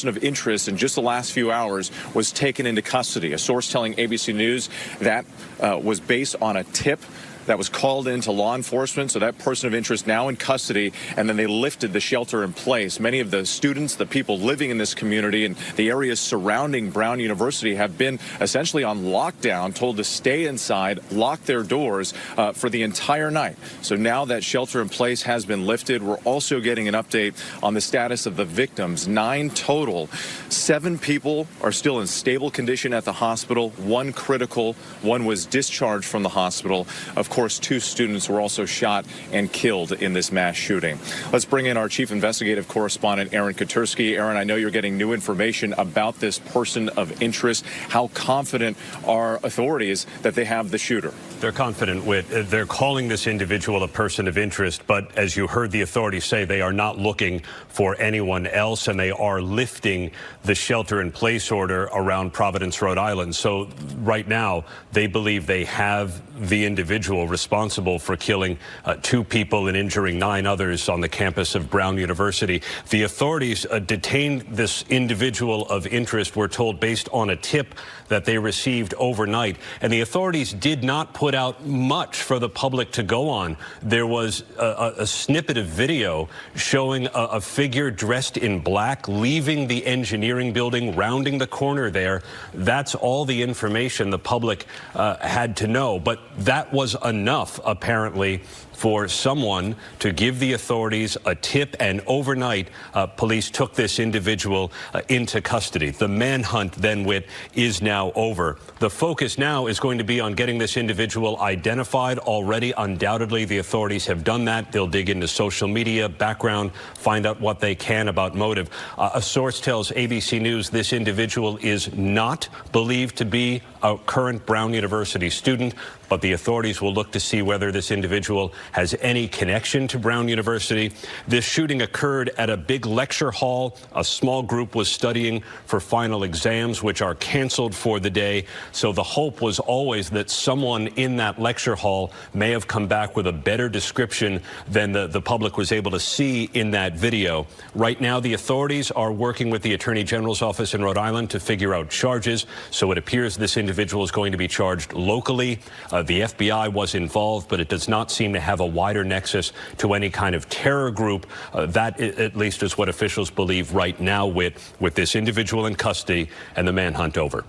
person of interest in just the last few hours was taken into custody. A source telling ABC News that was based on a tip that was called into law enforcement. So that person of interest now in custody, and then they lifted the shelter in place. Many of the students, the people living in this community and the areas surrounding Brown University have been essentially on lockdown, told to stay inside, lock their doors for the entire night. So now that shelter in place has been lifted. We're also getting an update on the status of the victims. 9 total. 7 people are still in stable condition at the hospital. 1 critical. 1 was discharged from the hospital. Of course, 2 students were also shot and killed in this mass shooting. Let's bring in our chief investigative correspondent, Aaron Katersky. Aaron, I know you're getting new information about this person of interest. How confident are authorities that they have the shooter? They're confident they're calling this individual a person of interest, but as you heard the authorities say, they are not looking for anyone else, and they are lifting the shelter-in-place order around Providence, Rhode Island. So right now, they believe they have the individual responsible for killing 2 people and injuring 9 others on the campus of Brown University. The authorities detained this individual of interest, we're told, based on a tip that they received overnight. And the authorities did not put out much for the public to go on. There was a snippet of video showing a figure dressed in black leaving the engineering building, rounding the corner there. That's all the information the public had to know. But that was enough, apparently, for someone to give the authorities a tip, and overnight, police took this individual into custody. The manhunt, then, is now over. The focus now is going to be on getting this individual identified. Already, undoubtedly, the authorities have done that. They'll dig into social media, background, find out what they can about motive. A source tells ABC News this individual is not believed to be a current Brown University student, but the authorities will look to see whether this individual has any connection to Brown University. This shooting occurred at a big lecture hall. A small group was studying for final exams, which are canceled for the day. So the hope was always that someone in that lecture hall may have come back with a better description than the public was able to see in that video. Right now, the authorities are working with the Attorney General's office in Rhode Island to figure out charges. So it appears this individual is going to be charged locally. The FBI was involved, but it does not seem to have a wider nexus to any kind of terror group. That, at least, is what officials believe right now with this individual in custody and the manhunt over.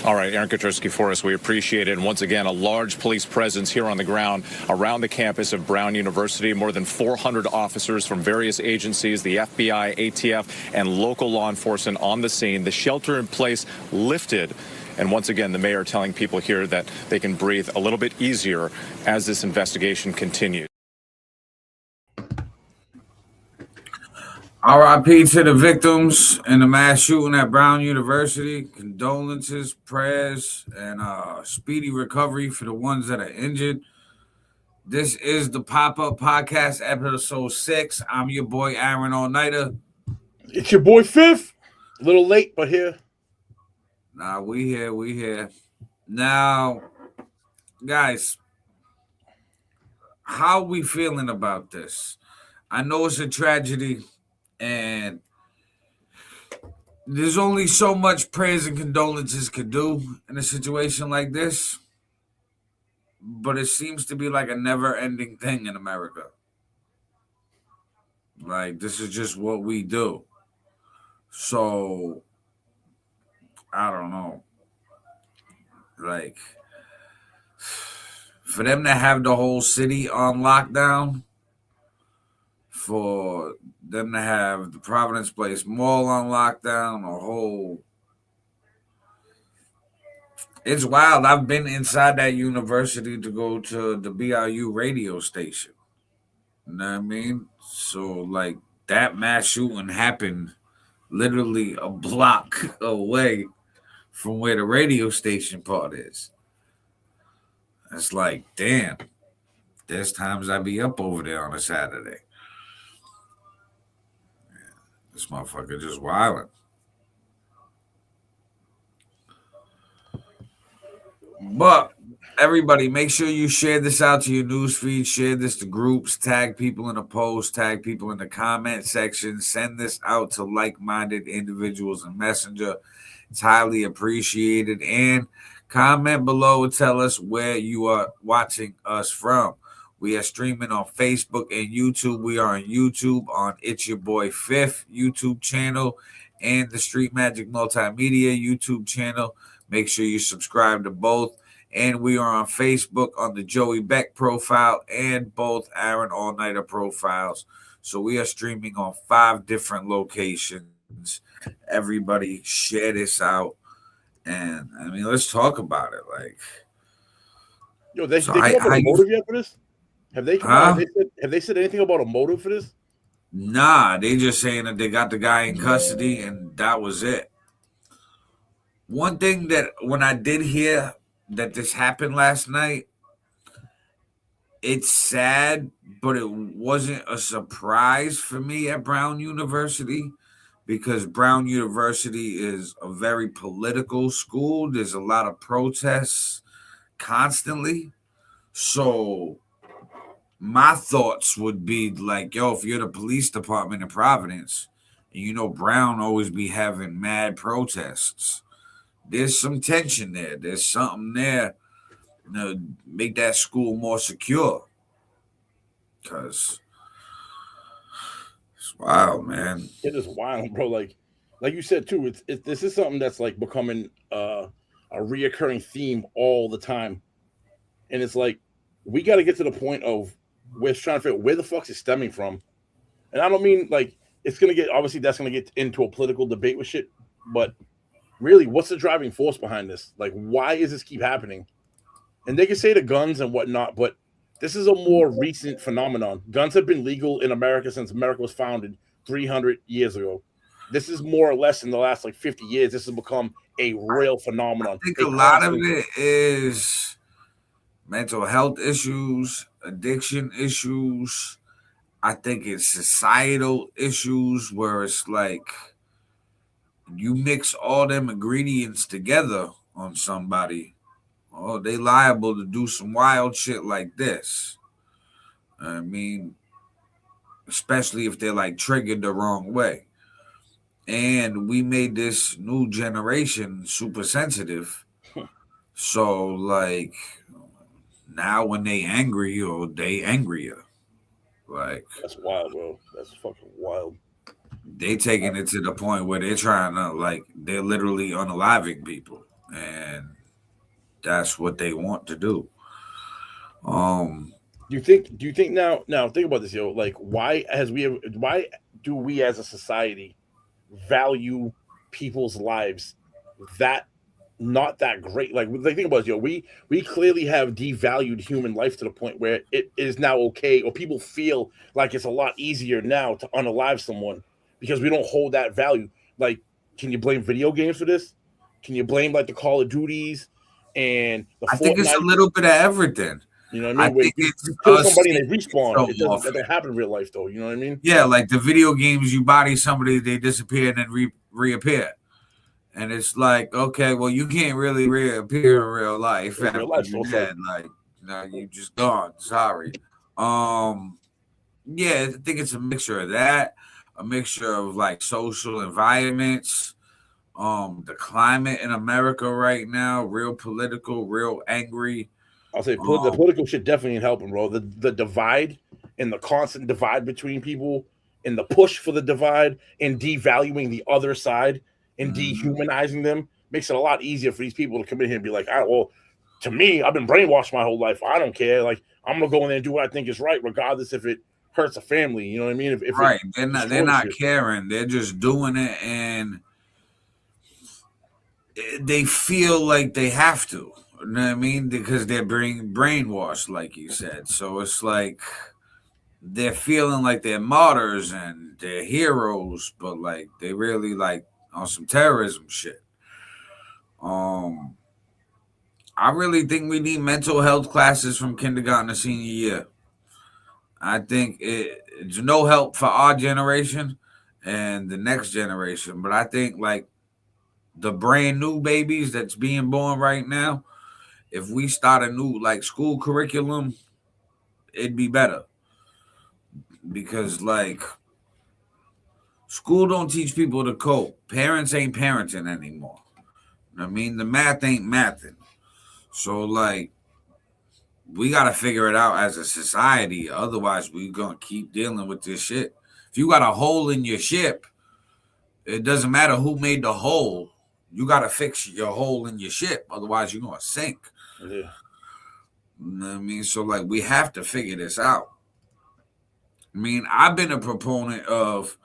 All right, Aaron Katersky for us. We appreciate it. And once again, a large police presence here on the ground around the campus of Brown University. More than 400 officers from various agencies, the FBI, ATF, and local law enforcement on the scene. The shelter in place lifted. And once again, the mayor telling people here that they can breathe a little bit easier as this investigation continues. RIP to the victims in the mass shooting at Brown University. Condolences, prayers, and speedy recovery for the ones that are injured. This is the Pop-Up Podcast, episode 6. I'm your boy, Aaron All-Nighter. It's your boy, Fifth. A little late, but here. Nah, we here. Now, guys, how we feeling about this? I know it's a tragedy, and there's only so much prayers and condolences could do in a situation like this, but it seems to be like a never-ending thing in America. Like, this is just what we do. So, I don't know. Like, for them to have the whole city on lockdown, for them to have the Providence Place Mall on lockdown, it's wild. I've been inside that university to go to the BRU radio station. You know what I mean? So, like, that mass shooting happened literally a block away from where the radio station part is. It's like, damn, there's times I be up over there on a Saturday. Yeah, this motherfucker just wilding. But everybody, make sure you share this out to your news feed, share this to groups, tag people in the post, tag people in the comment section, send this out to like-minded individuals in Messenger. It's highly appreciated. And comment below and tell us where you are watching us from. We are streaming on Facebook and YouTube. We are on YouTube on It's Your Boy Fifth YouTube channel and the Street Magic Multimedia YouTube channel. Make sure you subscribe to both. And we are on Facebook on the Joey Beck profile and both Aaron All Nighter profiles. So we are streaming on 5 different locations. Everybody share this out. And I mean, let's talk about it. Like, yo, they come up with a motive yet for this? Have they come out? Have they said anything about a motive for this? Nah, they just saying that they got the guy in custody and that was it. One thing that when I did hear that this happened last night, it's sad, but it wasn't a surprise for me at Brown University because Brown University is a very political school. There's a lot of protests constantly. So my thoughts would be like, yo, if you're the police department in Providence, and you know Brown always be having mad protests, there's some tension there. There's something there to make that school more secure. Because it's wild, man. It is wild, bro. Like you said too. This is something that's like becoming a reoccurring theme all the time, and it's like we got to get to the point of we're trying to figure out where the fuck is stemming from. And I don't mean like it's gonna get obviously that's gonna get into a political debate with shit, but really, what's the driving force behind this? Like, why is this keep happening? And they can say the guns and whatnot, but this is a more recent phenomenon. Guns have been legal in America since America was founded 300 years ago. This is more or less in the last like 50 years. This has become a real phenomenon. I think a lot of it is mental health issues, addiction issues. I think it's societal issues where it's like you mix all them ingredients together on somebody, oh, they liable to do some wild shit like this. I mean, especially if they're like triggered the wrong way. And we made this new generation super sensitive. So like now when they angry or they angrier. Like that's wild, bro. That's fucking wild. They taking it to the point where they're trying to like they're literally unaliving people, and that's what they want to do. Do you think now think about this, yo, like why do we as a society value people's lives that not that great? Like think about it, yo, we clearly have devalued human life to the point where it is now okay, or people feel like it's a lot easier now to unalive someone because we don't hold that value. Like, can you blame video games for this? Can you blame like the Call of Duties and the I think it's a little bit of everything. You know what I mean? I think you it's kill somebody and they respawn. So It doesn't happen in real life, though. You know what I mean? Yeah, like the video games, you body somebody, they disappear and then reappear. And it's like, okay, well, you can't really reappear in real life. In real life, you're dead. Like, no, you just gone. Sorry. Yeah, I think it's a mixture of that, a mixture of like social environments, the climate in America right now, real political, real angry. I'll say the political shit definitely ain't helping, bro. The divide and the constant divide between people and the push for the divide and devaluing the other side and dehumanizing them makes it a lot easier for these people to come in here and be like, well, to me, I've been brainwashed my whole life. I don't care. Like, I'm gonna go in there and do what I think is right, regardless if it hurts a family. You know what I mean? If right, they're not caring. They're just doing it, and they feel like they have to. You know what I mean? Because they're brainwashed, like you said. So it's like they're feeling like they're martyrs and they're heroes, but like they really like on some terrorism shit. I really think we need mental health classes from kindergarten to senior year. I think it's no help for our generation and the next generation, but I think like the brand new babies that's being born right now, if we start a new like school curriculum, it'd be better. Because like school don't teach people to cope. Parents ain't parenting anymore. I mean, the math ain't mathing. So like we gotta figure it out as a society. Otherwise, we're gonna keep dealing with this shit. If you got a hole in your ship, it doesn't matter who made the hole. You gotta fix your hole in your ship. Otherwise, you're gonna sink. Yeah. You know what I mean? So like we have to figure this out. I mean, I've been a proponent of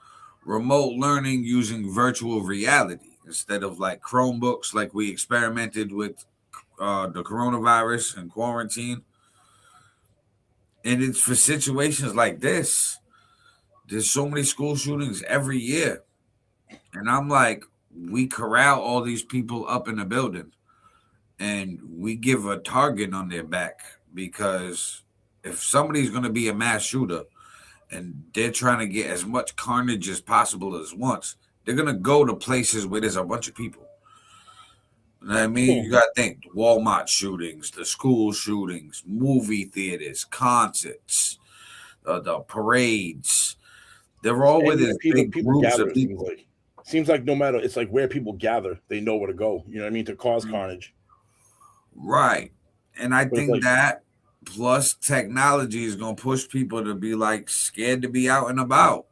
remote learning using virtual reality instead of like Chromebooks, like we experimented with the coronavirus and quarantine. And it's for situations like this. There's so many school shootings every year. And I'm like, we corral all these people up in the building and we give a target on their back, because if somebody's going to be a mass shooter and they're trying to get as much carnage as possible as once, they're going to go to places where there's a bunch of people. You know what I mean? You got to think Walmart shootings, the school shootings, movie theaters, concerts, the parades. They're all with these big groups gather, of people. Seems like no matter, it's like where people gather, they know where to go. You know what I mean? To cause carnage. Right. And I think like, that plus technology is going to push people to be like scared to be out and about.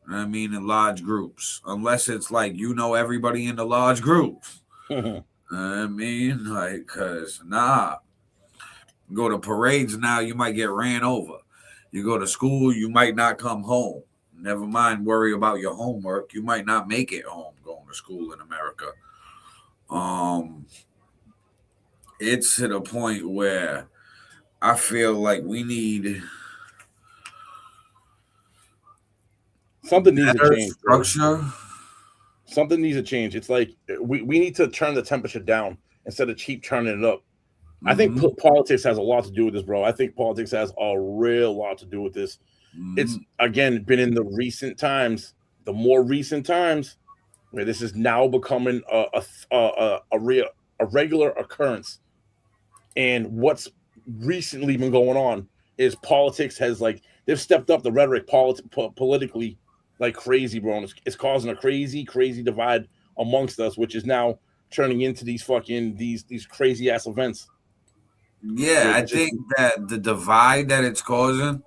You know what I mean? In large groups. Unless it's like, you know, everybody in the large group. I mean, like, cause go to parades now, you might get ran over. You go to school, you might not come home. Never mind worry about your homework. You might not make it home going to school in America. It's to the point where I feel like we need something needs to change. Structure. Something needs to change. It's like we need to turn the temperature down instead of keep turning it up. I think politics has a lot to do with this, bro. I think politics has a real lot to do with this. It's, again, been in the recent times, the more recent times, where this is now becoming a regular occurrence. And what's recently been going on is politics has, like, they've stepped up the rhetoric politically like crazy, bro. And it's causing a crazy divide amongst us, which is now turning into these fucking these crazy ass events. Yeah, I think that the divide that it's causing,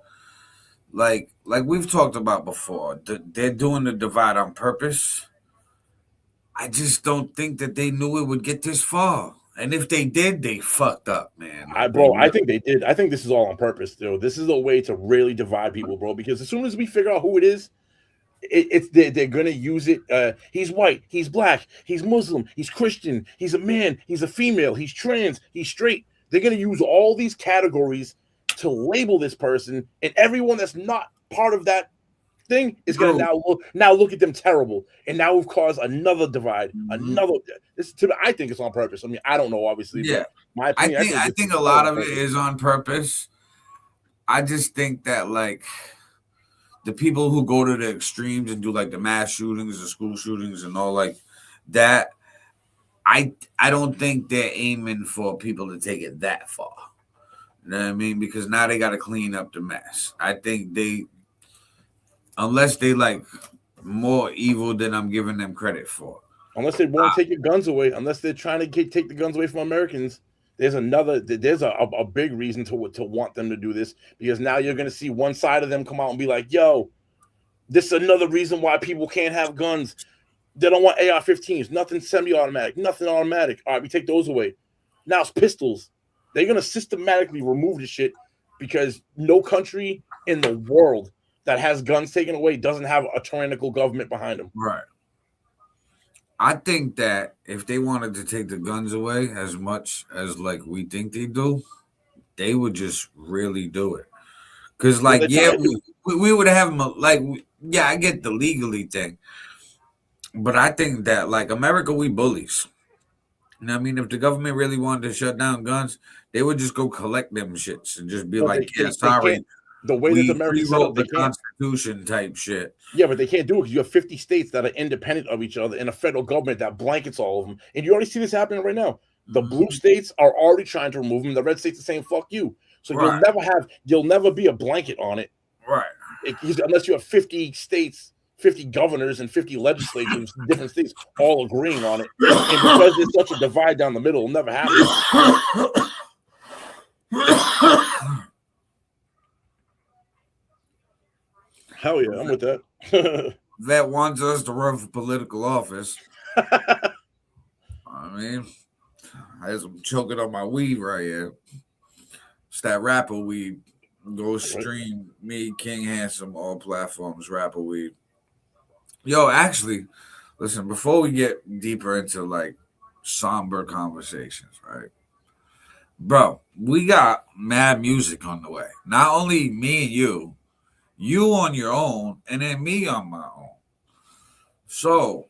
like we've talked about before, they're doing the divide on purpose. I just don't think that they knew it would get this far. And if they did, they fucked up, man. I think they did. I think this is all on purpose, though. This is a way to really divide people, bro. Because as soon as we figure out who it is, they're gonna use it. He's white, he's black, he's Muslim, he's Christian, he's a man, he's a female, he's trans, he's straight. They're gonna use all these categories to label this person, and everyone that's not part of that thing is gonna now look at them terrible. And now we've caused another divide. I think it's on purpose. I mean, I don't know, obviously. Yeah, my opinion, I think a lot of it is on purpose. I just think that like the people who go to the extremes and do like the mass shootings, the school shootings, and all like that, I don't think they're aiming for people to take it that far. You know what I mean? Because now they got to clean up the mess. I think unless they like more evil than I'm giving them credit for. Unless they want to take your guns away, unless they're trying to take the guns away from Americans, there's a big reason to want them to do this, because now you're going to see one side of them come out and be like, yo, this is another reason why people can't have guns. They don't want AR-15s, nothing semi-automatic, nothing automatic. All right, we take those away. Now it's pistols. They're going to systematically remove this shit because no country in the world that has guns taken away doesn't have a tyrannical government behind them. Right. I think that if they wanted to take the guns away as much as like we think they do, they would just really do it. Because like, we would have them like, I get the legally thing, but I think that like America, we bullies. You know what I mean? If the government really wanted to shut down guns, they would just go collect them shits and just be sorry. The way that America wrote the Constitution type shit. Yeah, but they can't do it because you have 50 states that are independent of each other and a federal government that blankets all of them. And you already see this happening right now. The blue states are already trying to remove them. The red states are saying "fuck you." So you'll never be a blanket on it, right? Unless you have 50 states, 50 governors, and 50 legislatures, different states all agreeing on it. And because there's such a divide down the middle, it'll never happen. Hell yeah, I'm with that. That wants us to run for political office. I mean, as I'm choking on my weed right here. It's that rapper weed. Go stream me, King Handsome, all platforms, rapper weed. Yo, actually, listen, before we get deeper into like somber conversations, right? Bro, we got mad music on the way. Not only me and you on your own, and then me on my own. So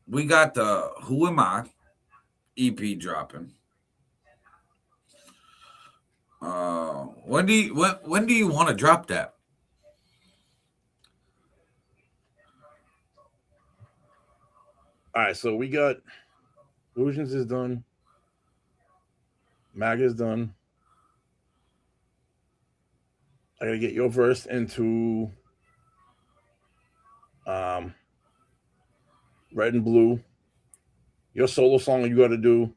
we got the Who Am I EP dropping. When do you want to drop that? All right, so we got Illusions is done. Mag is done. I gotta get your verse into Red and Blue. Your solo song you gotta do.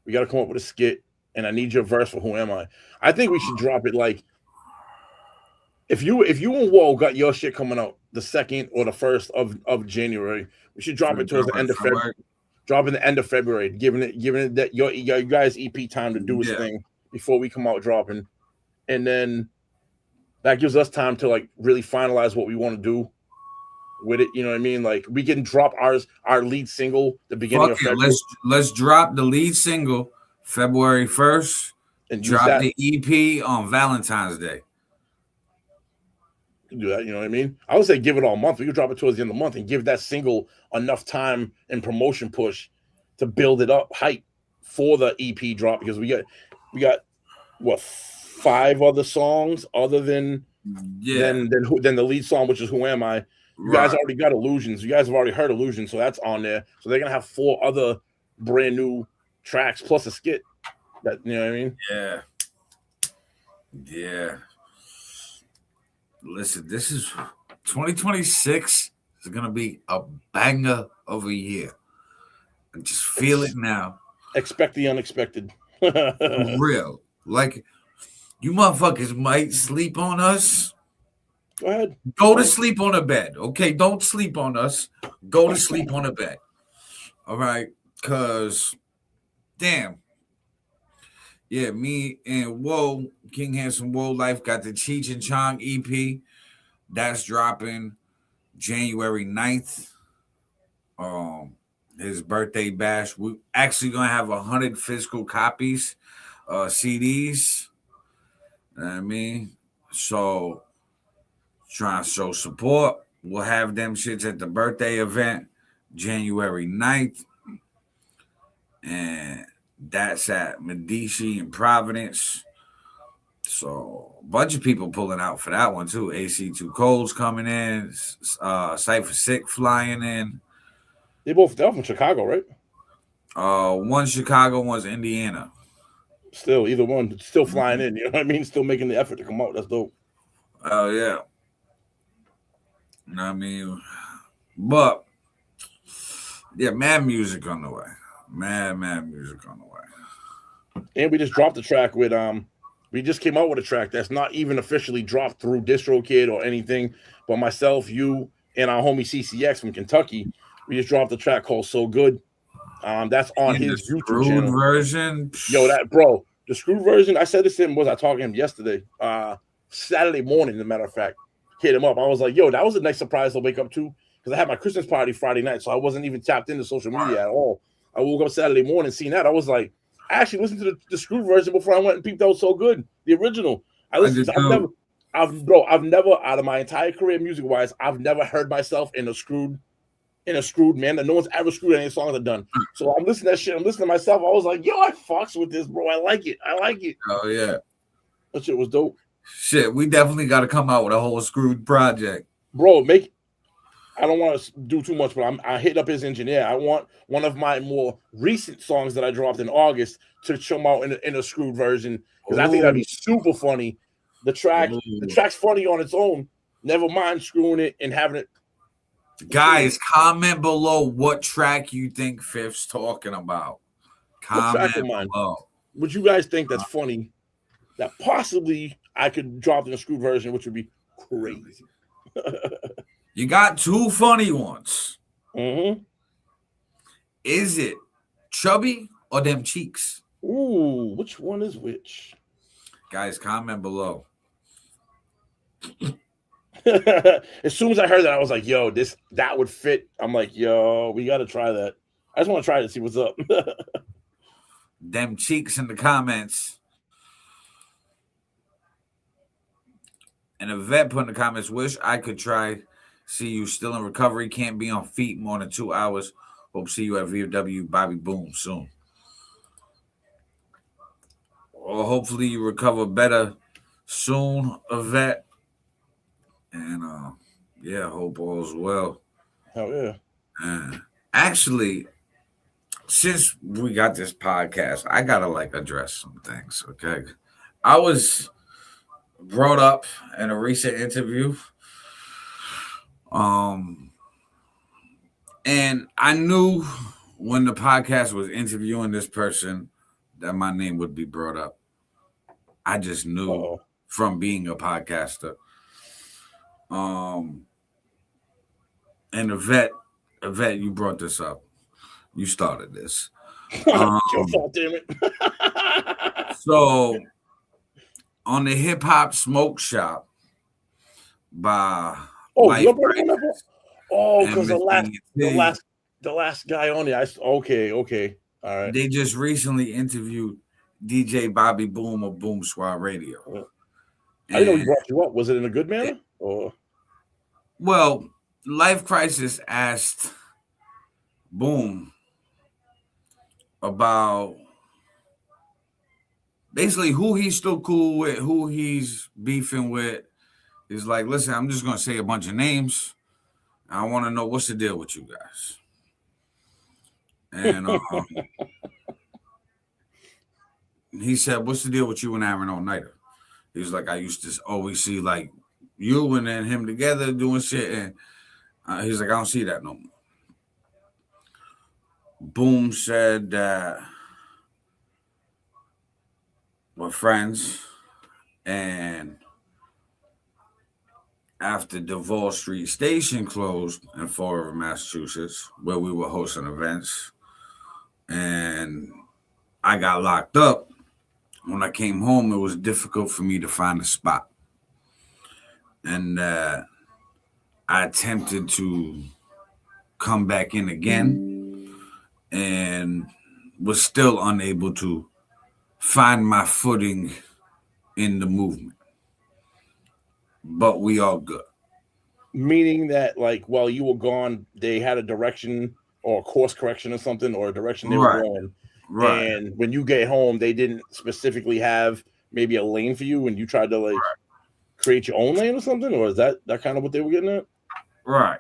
We gotta come up with a skit, and I need your verse for Who Am I? I think we should drop it like if you and Whoa got your shit coming out the 2nd or the 1st of January, we should drop it towards the end of February. Drop in the end of February, giving it that your guys EP time to do its thing before we come out dropping, and then that gives us time to like really finalize what we want to do with it. You know what I mean? Like we can drop our lead single the beginning of February. Let's drop the lead single February 1st and drop the EP on Valentine's Day. Do that, you know what I mean? I would say give it all month. We could drop it towards the end of the month and give that single enough time and promotion push to build it up, hype for the EP drop, because we got what 5 other songs other than than the lead song, which is Who Am I? You guys already got Illusions. You guys have already heard Illusions, so that's on there. So they're gonna have 4 other brand new tracks plus a skit. That, you know what I mean? Yeah. Listen, this is 2026 is gonna be a banger of a year. I just feel it now. Expect the unexpected. For real. Like you motherfuckers might sleep on us. Go ahead. Go to sleep on a bed. Okay, don't sleep on us. Go to sleep on a bed. All right, cause damn. Yeah, me and Whoa, King Handsome Whoa Life got the Cheech and Chong EP. That's dropping January 9th. His birthday bash. We actually gonna have 100 physical copies, CDs. You know what I mean? So trying to show support. We'll have them shits at the birthday event January 9th. And that's at Medici in Providence. So a bunch of people pulling out for that one too. AC2 Cole's coming in. Cypher Sick flying in. They're from Chicago, right? One's Chicago, one's Indiana. Still, either one, still flying in. You know what I mean? Still making the effort to come out. That's dope. Oh yeah. You know what I mean? But yeah, mad music on the way. Mad music on the way. And we just dropped the track with we just came out with a track that's not even officially dropped through DistroKid or anything, but myself, you, and our homie CCX from Kentucky, we just dropped a track called So Good. That's on his YouTube channel. Version. Yo, that bro, the screw version. I said this to him. I talking to him yesterday? Saturday morning, as a matter of fact. Hit him up. I was like, yo, that was a nice surprise to wake up to, because I had my Christmas party Friday night, so I wasn't even tapped into social media at all. I woke up Saturday morning, seeing that. I was like, I actually listened to the screw version before I went and peeped out So Good, the original. I listened. I've never out of my entire career, music wise, I've never heard myself in a screwed man that no one's ever screwed any songs I've done. So I'm listening to that shit. I'm listening to myself. I was like, yo, I fucks with this, bro. I like it. Oh yeah, that shit was dope. Shit, we definitely got to come out with a whole screwed project, bro. I don't want to do too much, but I hit up his engineer. I want one of my more recent songs that I dropped in August to come out in a screwed version because I think that'd be super funny. The track's funny on its own. Never mind screwing it and having it. Guys, comment below what track you think Fifth's talking about. Comment below. Would you guys think that's funny? That possibly I could drop in a screwed version, which would be crazy. You got two funny ones. Mm-hmm. Is it Chubby or Them Cheeks? Ooh, which one is which? Guys, comment below. As soon as I heard that, I was like, yo, that would fit. I'm like, yo, we got to try that. I just want to try it and see what's up. Them Cheeks in the comments. And a vet put in the comments, wish I could try. See you still in recovery. Can't be on feet more than 2 hours. Hope see you at VFW Bobby Boom soon. Or hopefully you recover better soon, a vet. And yeah, hope all's well. Hell yeah. Actually, since we got this podcast, I gotta address some things. Okay. I was brought up in a recent interview. And I knew when the podcast was interviewing this person that my name would be brought up. I just knew from being a podcaster. And a vet, you brought this up. You started this. Your fault, damn it. So on the Hip Hop Smoke Shop by because the last guy on there. Okay, all right. They just recently interviewed DJ Bobby Boom of Boom Squad Radio. I didn't know he brought you up. Was it in a good manner? Well, Life Crisis asked Boom about basically who he's still cool with, who he's beefing with. He's like, listen, I'm just going to say a bunch of names. I want to know what's the deal with you guys. And he said, what's the deal with you and Aaron All Nighter? He was like, I used to always see you and then him together doing shit. And he's like, I don't see that no more. Boom said that we're friends. And after Duval Street Station closed in Fall River, Massachusetts, where we were hosting events, and I got locked up, when I came home, it was difficult for me to find a spot. And I attempted to come back in again and was still unable to find my footing in the movement. But we all good. Meaning that, while you were gone, they had a direction or a course correction or something, or a direction they were going. Right. And when you get home, they didn't specifically have maybe a lane for you, and you tried to create your own lane or something, or is that kind of what they were getting at? Right.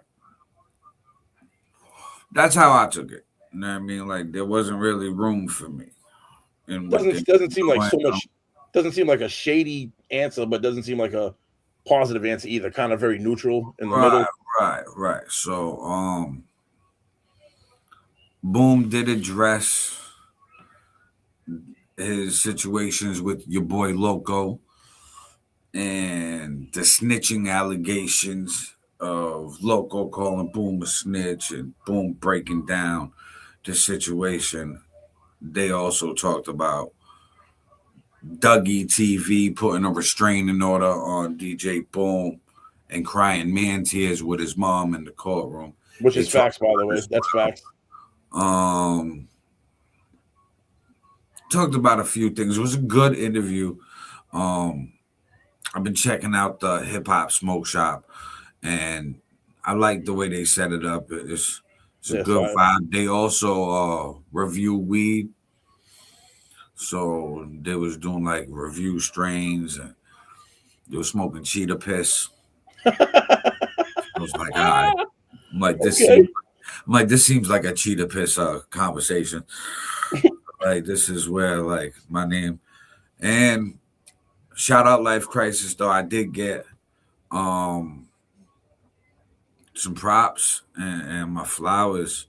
That's how I took it. You know what I mean? There wasn't really room for me. Doesn't seem like so much. Doesn't seem like a shady answer, but doesn't seem like a positive answer either. Kind of very neutral in the middle. Right. So, Boom did address his situations with your boy Loco and the snitching allegations of Loco calling Boom a snitch and Boom breaking down the situation. They also talked about Dougie TV putting a restraining order on DJ Boom and crying man tears with his mom in the courtroom. Which is facts, by the way. That's facts. Talked about a few things. It was a good interview. I've been checking out the Hip Hop Smoke Shop, and I like the way they set it up. It's a good vibe. They also review weed. So they was doing review strains, and they were smoking cheetah piss. I was like, all right. I'm like, Okay. this seems like a cheetah piss conversation. Like, this is where like my name and shout out Life Crisis though. I did get some props and my flowers.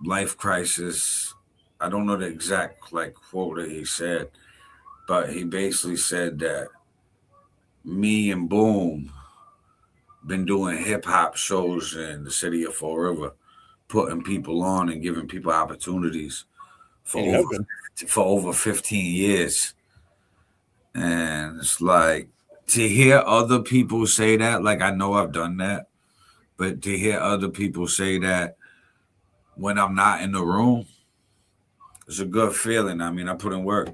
Life Crisis. I don't know the exact like quote that he said, but he basically said that me and Boom been doing hip hop shows in the city of Fall River, putting people on and giving people opportunities for over 15 years. And it's like to hear other people say that, like I know I've done that, but to hear other people say that when I'm not in the room, it's a good feeling. I mean, I put in work.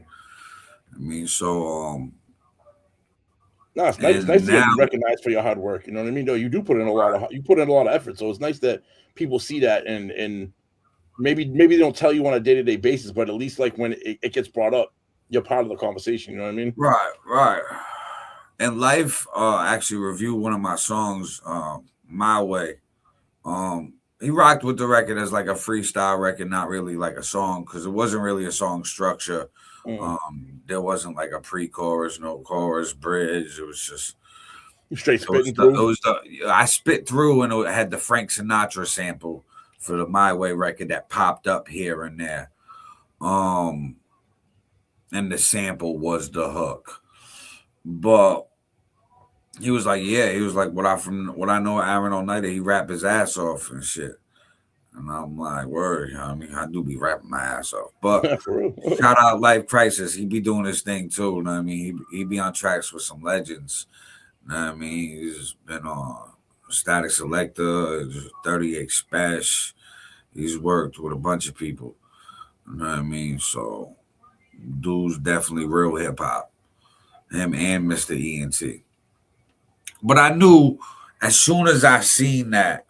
I mean, so No, it's nice. It's nice to now, get recognized for your hard work. You know what I mean? Though you do put in a lot of effort. So it's nice that people see that and maybe they don't tell you on a day-to-day basis, but at least like when it gets brought up, you're part of the conversation. You know what I mean? Right. And Life actually reviewed one of my songs, My Way. He rocked with the record as like a freestyle record, not really like a song, because it wasn't really a song structure. There wasn't like a pre-chorus, no chorus, bridge. It was just straight spitting through. I spit through, and it had the Frank Sinatra sample for the My Way record that popped up here and there. And the sample was the hook. But he was like, what I know of Aaron Oneida, he rap his ass off and shit. And I'm like, word, you know what I mean? I do be rapping my ass off. But shout out Life Crisis. He be doing his thing too. You know what I mean? He be on tracks with some legends. You know what I mean? He's been on Static Selector, 38 Special. He's worked with a bunch of people. You know what I mean? So dude's definitely real hip hop. Him and Mr. ENT. But I knew as soon as I seen that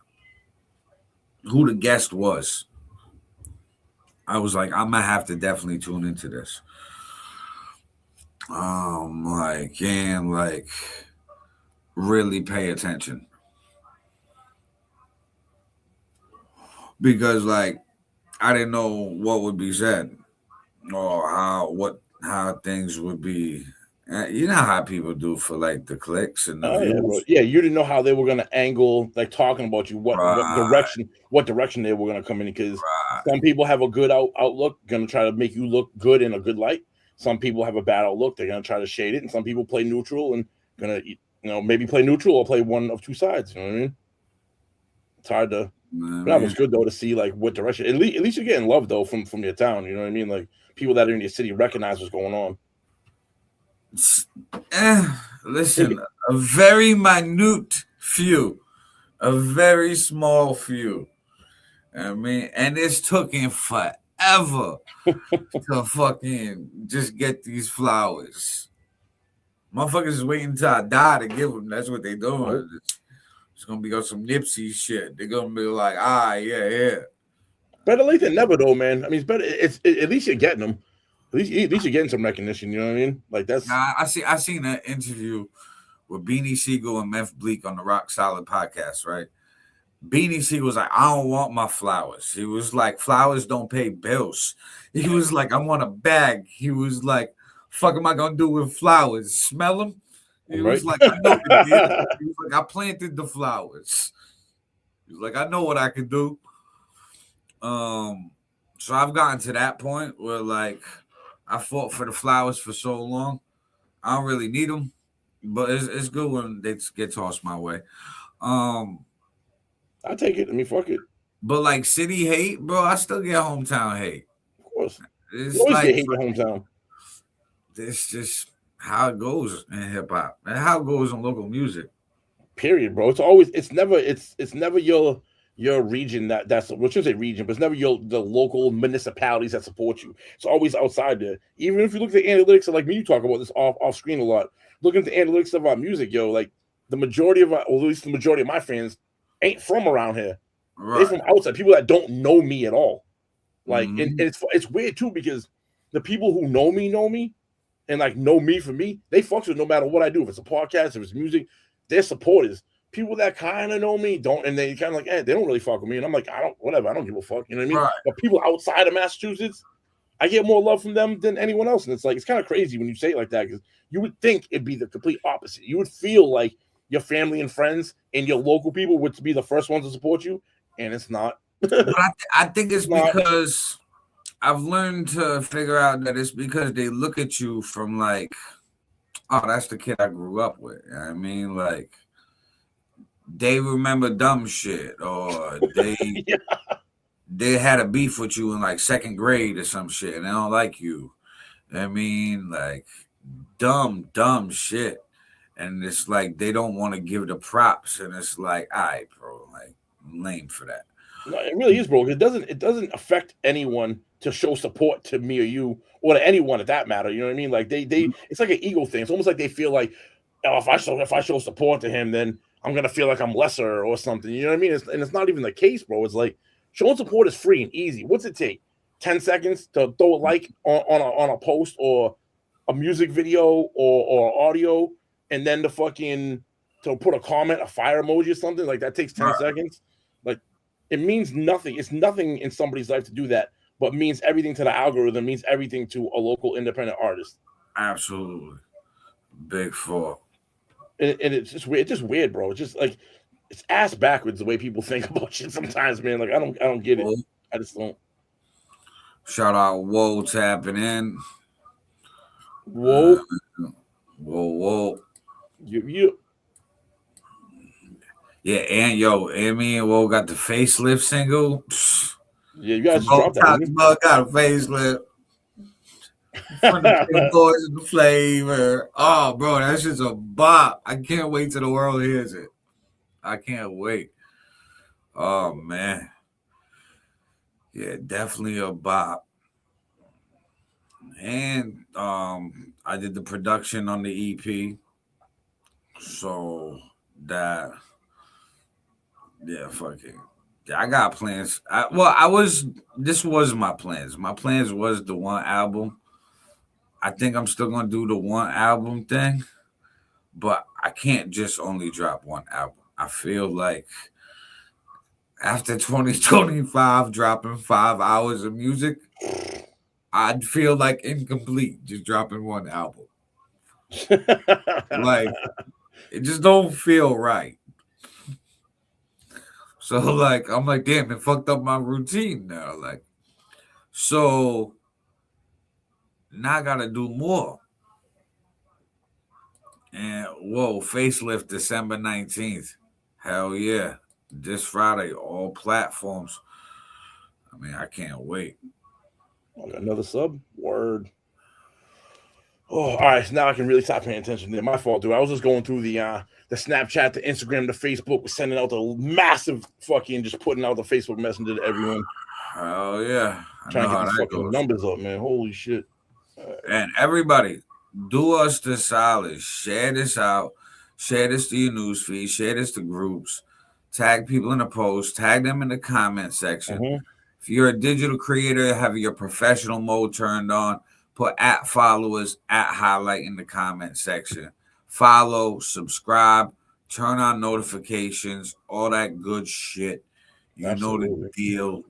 who the guest was, I was like, I'm gonna have to definitely tune into this. Really pay attention. Because like I didn't know what would be said or how things would be. You know how people do for like the clicks and the views. Yeah, you didn't know how they were gonna angle, like talking about you, what direction they were gonna come in, because some people have a good outlook, gonna try to make you look good in a good light. Some people have a bad outlook, they're gonna try to shade it, and some people play neutral and gonna maybe play neutral or play one of two sides. You know what I mean? It's hard to. That was good though to see like what direction. At least you're getting love though from your town. You know what I mean? Like people that are in your city recognize what's going on. Listen, a very minute few, a very small few. I mean, and it's taking forever to fucking just get these flowers. Motherfuckers is waiting until I die to give them. That's what they doing. It's gonna be on some Nipsey shit. They're gonna be like, yeah. Better late than never, though, man. I mean, it's better. At least you're getting them. At least you're getting some recognition. You know what I mean? Like that's. I seen an interview with Beanie Siegel and Meth Bleak on the Rock Solid podcast, right? Beanie Siegel was like, I don't want my flowers. He was like, flowers don't pay bills. He was like, I want a bag. He was like, fuck am I gonna do with flowers? Smell them? He was like, I know the deal. He was like, I planted the flowers. He was like, I know what I can do. So I've gotten to that point where like I fought for the flowers for so long. I don't really need them, but it's good when they get tossed my way. I take it. I mean, fuck it. But like city hate, bro, I still get hometown hate. Of course. It's you always like get hate in hometown. It's just how it goes in hip hop and how it goes in local music. Period, bro. It's never your region that's what should say region, but it's never the local municipalities that support you. It's always outside there. Even if you look at the analytics, and like me, you talk about this off screen a lot. Looking at the analytics of our music, like the majority of at least the majority of my fans ain't from around here. Right. They're from outside. People that don't know me at all. Like, and it's weird too because the people who know me, and like know me for me, they fuck with no matter what I do. If it's a podcast, if it's music, they're supporters. people that kind of know me don't, and they kind of like, they don't really fuck with me, and I'm like, I don't give a fuck, you know what I mean? Right. But people outside of Massachusetts, I get more love from them than anyone else, and it's like, it's kind of crazy when you say it like that, because you would think it'd be the complete opposite. You would feel like your family and friends and your local people would be the first ones to support you, and it's not. But I think it's Not- because I've learned to figure out that it's because they look at you from like, oh, that's the kid I grew up with. You know what I mean? Like, they remember dumb shit, or they Yeah. they had a beef with you in like second grade or some shit, and they don't like you. I mean, like, dumb shit. And it's like they don't want to give the props, and it's like, all right, bro, like, I'm lame for that. No, it really is, bro. It doesn't affect anyone to show support to me or you, or to anyone at that matter. You know what I mean? Like they it's like an ego thing. It's almost like they feel like, oh, if I show support to him, then I'm gonna feel like I'm lesser or something. You know what I mean? It's not even the case, bro. It's like showing support is free and easy. What's it take? 10 seconds to throw a like on a post or a music video or audio, and then to put a comment, a fire emoji or something like that takes 10 Right. seconds. Like, it means nothing. It's nothing in somebody's life to do that, but means everything to the algorithm, means everything to a local independent artist. Absolutely. Big four. And it's just weird. It's just weird, bro. It's just like, it's ass backwards the way people think about shit sometimes, man. Like, I don't get it. I just don't. Shout out Whoa tapping in. Whoa. Whoa. You Yeah, and me and Whoa got the facelift single. Yeah, you guys Both dropped that. Top didn't Bug got a facelift. From the Big Boys and the Flavor. Oh, bro, that's just a bop. I can't wait till the world hears it. I can't wait. Oh, man. Yeah, definitely a bop. And I did the production on the EP. So that, yeah, fucking, I got plans. This was my plans. My plans was the one album. I think I'm still gonna do the one album thing, but I can't just only drop one album. I feel like after 2025 dropping 5 hours of music, I'd feel like incomplete just dropping one album. Like, it just don't feel right. So like, I'm like, damn, it fucked up my routine now. Like, so now I gotta do more. And whoa, facelift December 19th. Hell yeah. This Friday, all platforms. I mean, I can't wait. Another sub? Word. Oh, all right. So now I can really stop paying attention. My fault, dude. I was just going through the Snapchat, the Instagram, the Facebook, sending out the massive fucking, just putting out the Facebook Messenger to everyone. Hell yeah. Trying to get these fucking numbers up, man. Holy shit. And everybody, do us the solid. Share this out. Share this to your newsfeed. Share this to groups. Tag people in the post. Tag them in the comment section. Mhm. If you're a digital creator, have your professional mode turned on. Put @followers, @highlight in the comment section. Follow, subscribe, turn on notifications, all that good shit. You Absolutely. know the deal.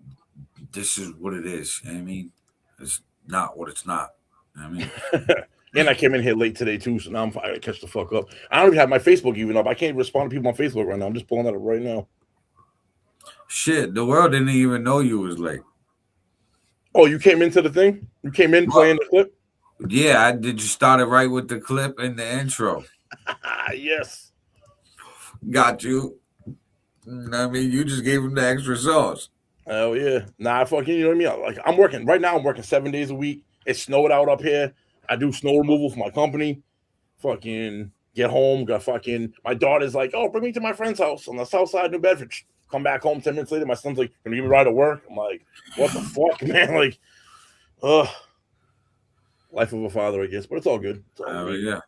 This is what it is. You know what I mean, it's not what it's not. You know what I mean, And I came in here late today too, so now I'm fine to catch the fuck up. I don't even have my Facebook even up. I can't respond to people on Facebook right now. I'm just pulling that up right now. shit, the world didn't even know you was late. Oh, you came into the thing? You came in playing the clip? Yeah, I did. You started right with the clip and the intro. Yes. Got you. I mean, you just gave him the extra sauce. Oh yeah. Nah, fucking, you know what I mean? Like, I'm working right now. I'm working 7 days a week. It's snowed out up here. I do snow removal for my company. Fucking get home. Got fucking, my daughter's like, oh, bring me to my friend's house on the south side of New Bedford. Come back home 10 minutes later. My son's like, can you give me a ride to work? I'm like, what the fuck, man? Like, life of a father, I guess, but it's all good. It's all Oh good. yeah.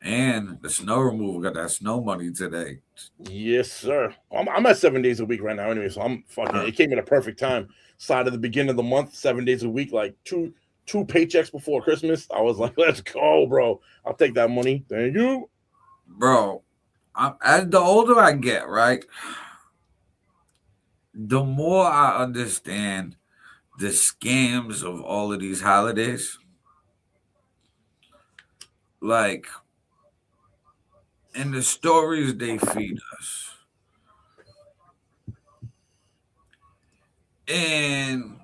And the snow removal got that snow money today. Yes, sir. I'm at 7 days a week right now anyway, so I'm fucking, it came at a perfect time. Side of the beginning of the month, 7 days a week, like two paychecks before Christmas. I was like, let's go, bro. I'll take that money. Thank you. Bro, as the older I get, right, the more I understand the scams of all of these holidays. Like, and the stories they feed us. And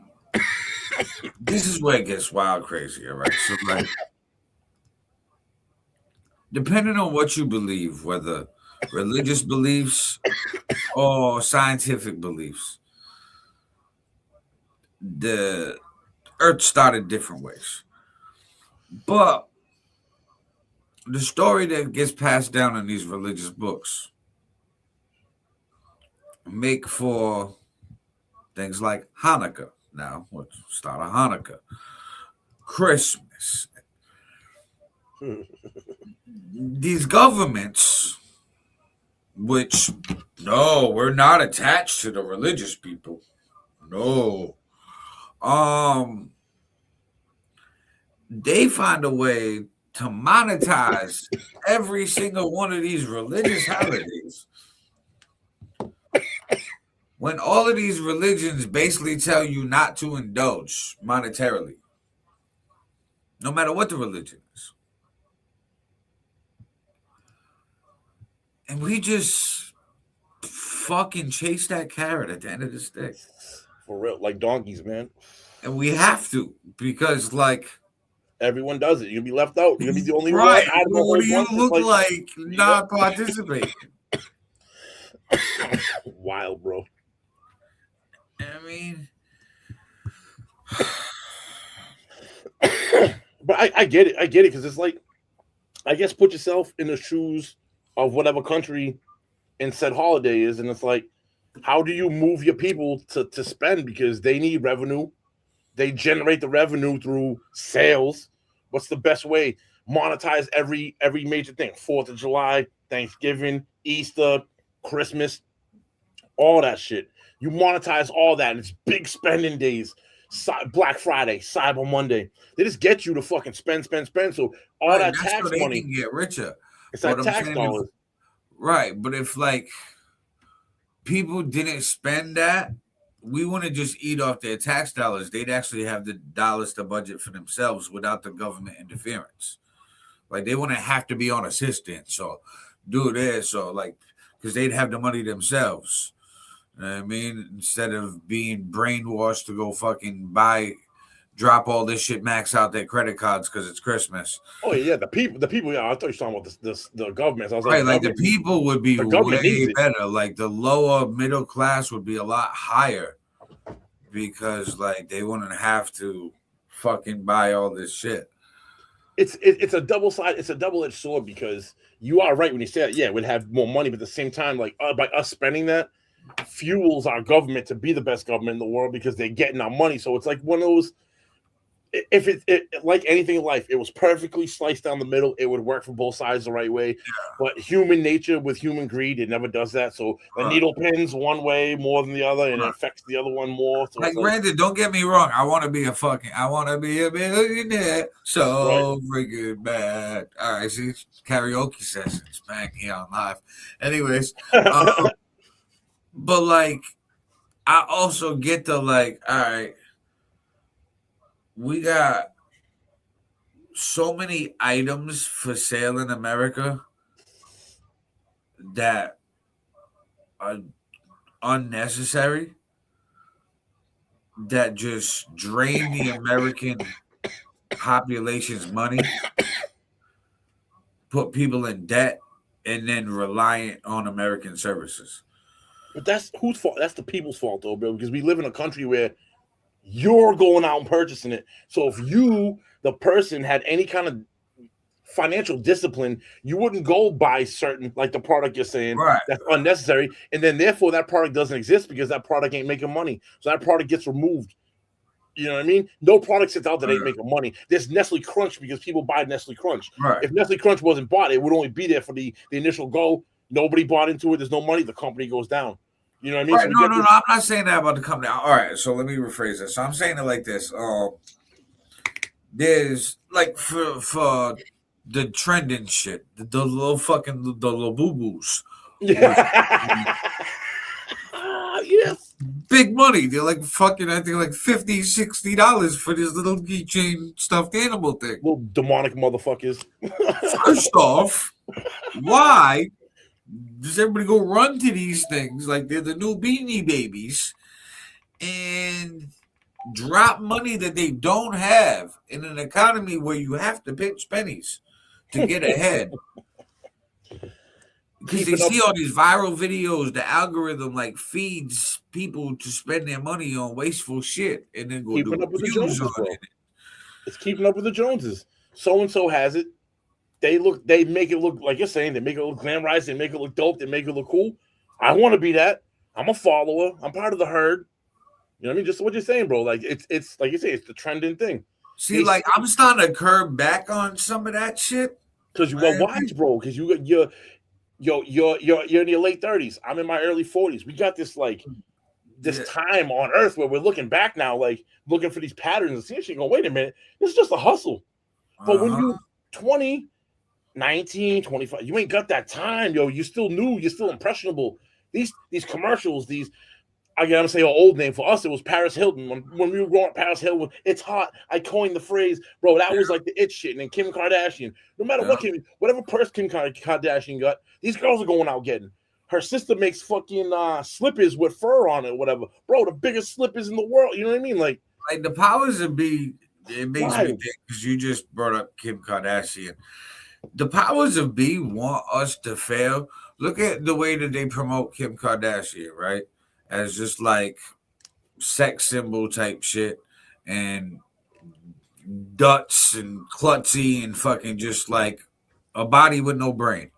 this is where it gets wild crazy, all right? So, like, depending on what you believe, whether religious beliefs or scientific beliefs, the earth started different ways. But the story that gets passed down in these religious books make for things like Hanukkah. Now, let's start of Hanukkah. Christmas. These governments, which, no, we're not attached to the religious people. No. They find a way to monetize every single one of these religious holidays. When all of these religions basically tell you not to indulge monetarily, no matter what the religion is. And we just fucking chase that carrot at the end of the stick. For real, like donkeys, man. And we have to, because, like, everyone does it. You're gonna be left out. You're gonna be the only right. one. Well, what do you look like not participating? Wild, bro. I mean, but I get it. I get it because it's like, I guess, put yourself in the shoes of whatever country and said holiday is, and it's like, how do you move your people to spend, because they need revenue? They generate the revenue through sales. What's the best way? Monetize every major thing. 4th of July, Thanksgiving, Easter, Christmas, all that shit. You monetize all that, and it's big spending days. Black Friday, Cyber Monday. They just get you to fucking spend. So all right, that tax so money can get richer. It's that tax dollars. Right, but if, like, people didn't spend that, we wouldn't just eat off their tax dollars. They'd actually have the dollars to budget for themselves without the government interference. Like, they wouldn't have to be on assistance or do this, or, like, because they'd have the money themselves. You know what I mean? Instead of being brainwashed to go fucking drop all this shit, max out their credit cards because it's Christmas. Oh yeah, the people. Yeah, I thought you were talking about the government. I was right, like the people would be way better. Like the lower middle class would be a lot higher because, like, they wouldn't have to fucking buy all this shit. It's a double-edged sword, because you are right when you say that. Yeah, we'd have more money, but at the same time, like, by us spending that, fuels our government to be the best government in the world because they're getting our money. So it's like one of those. If it like anything in life, it was perfectly sliced down the middle, it would work for both sides the right way. Yeah. But human nature with human greed, it never does that. So the needle pins one way more than the other, and it affects the other one more. So like, granted, don't get me wrong, I want to be a millionaire so freaking bad. All right, see, karaoke sessions back here on live. Anyways, but, like, I also get the, like, all right, we got so many items for sale in America that are unnecessary, that just drain the American population's money, put people in debt, and then reliant on American services. But that's whose fault? That's the people's fault, though, bro, because we live in a country where you're going out and purchasing it. So if you, the person, had any kind of financial discipline, you wouldn't go buy certain, like the product you're saying, that's unnecessary. And then therefore that product doesn't exist because that product ain't making money. So that product gets removed. You know what I mean? No product sits out that ain't making money. There's Nestle Crunch because people buy Nestle Crunch. If Nestle Crunch wasn't bought, it would only be there for the initial go. Nobody bought into it. There's no money. The company goes down. You know what I mean? Right, so no, I'm not saying that about the company. All right, so let me rephrase this. So I'm saying it like this. There's, like, for the trending shit, the little fucking the little boo boos. Yes. Big money. They're like fucking, I think like $50, $60 for this little keychain stuffed animal thing. Little demonic motherfuckers. First off, why does everybody go run to these things like they're the new Beanie Babies and drop money that they don't have in an economy where you have to pinch pennies to get ahead? Because they see all these viral videos, the algorithm like feeds people to spend their money on wasteful shit and then go Keeping do up with the reviews Joneses, on bro. it. It's keeping up with the Joneses. So and so has it. They make it look like you're saying. They make it look glamorized. They make it look dope. They make it look cool. I want to be that. I'm a follower. I'm part of the herd. You know what I mean? Just what you're saying, bro. Like it's like you say, it's the trending thing. See, like I'm starting to curb back on some of that shit. Because wise, bro. Because you're in your late 30s. I'm in my early 40s. We got this time on Earth where we're looking back now, like looking for these patterns and seeing shit. Go, wait a minute, this is just a hustle. But when you're 20, 19, 25, you ain't got that time, yo. You're still new. You're still impressionable. These commercials, I'm gonna say an old name for us. It was Paris Hilton. When we were growing up, Paris Hilton, it's hot. I coined the phrase, bro. That was like the it shit. And then Kim Kardashian. No matter whatever purse Kim Kardashian got, these girls are going out getting. Her sister makes fucking slippers with fur on it, or whatever. Bro, the biggest slippers in the world. You know what I mean? Like the powers that be. It makes me think because you just brought up Kim Kardashian. The powers of be want us to fail. Look at the way that they promote Kim Kardashian, right? As just like sex symbol type shit and Dutz and klutzy and fucking just like a body with no brain.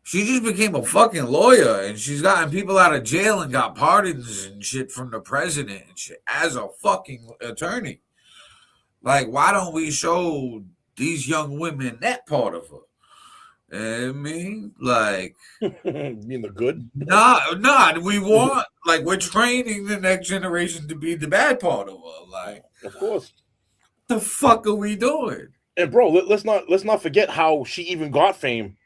She just became a fucking lawyer and she's gotten people out of jail and got pardons and shit from the president and shit as a fucking attorney. Like, why don't we show these young women that part of her? I mean, like, you mean the good? Nah. We want, like, we're training the next generation to be the bad part of her. Like, of course. The fuck are we doing? And bro, let's not forget how she even got fame.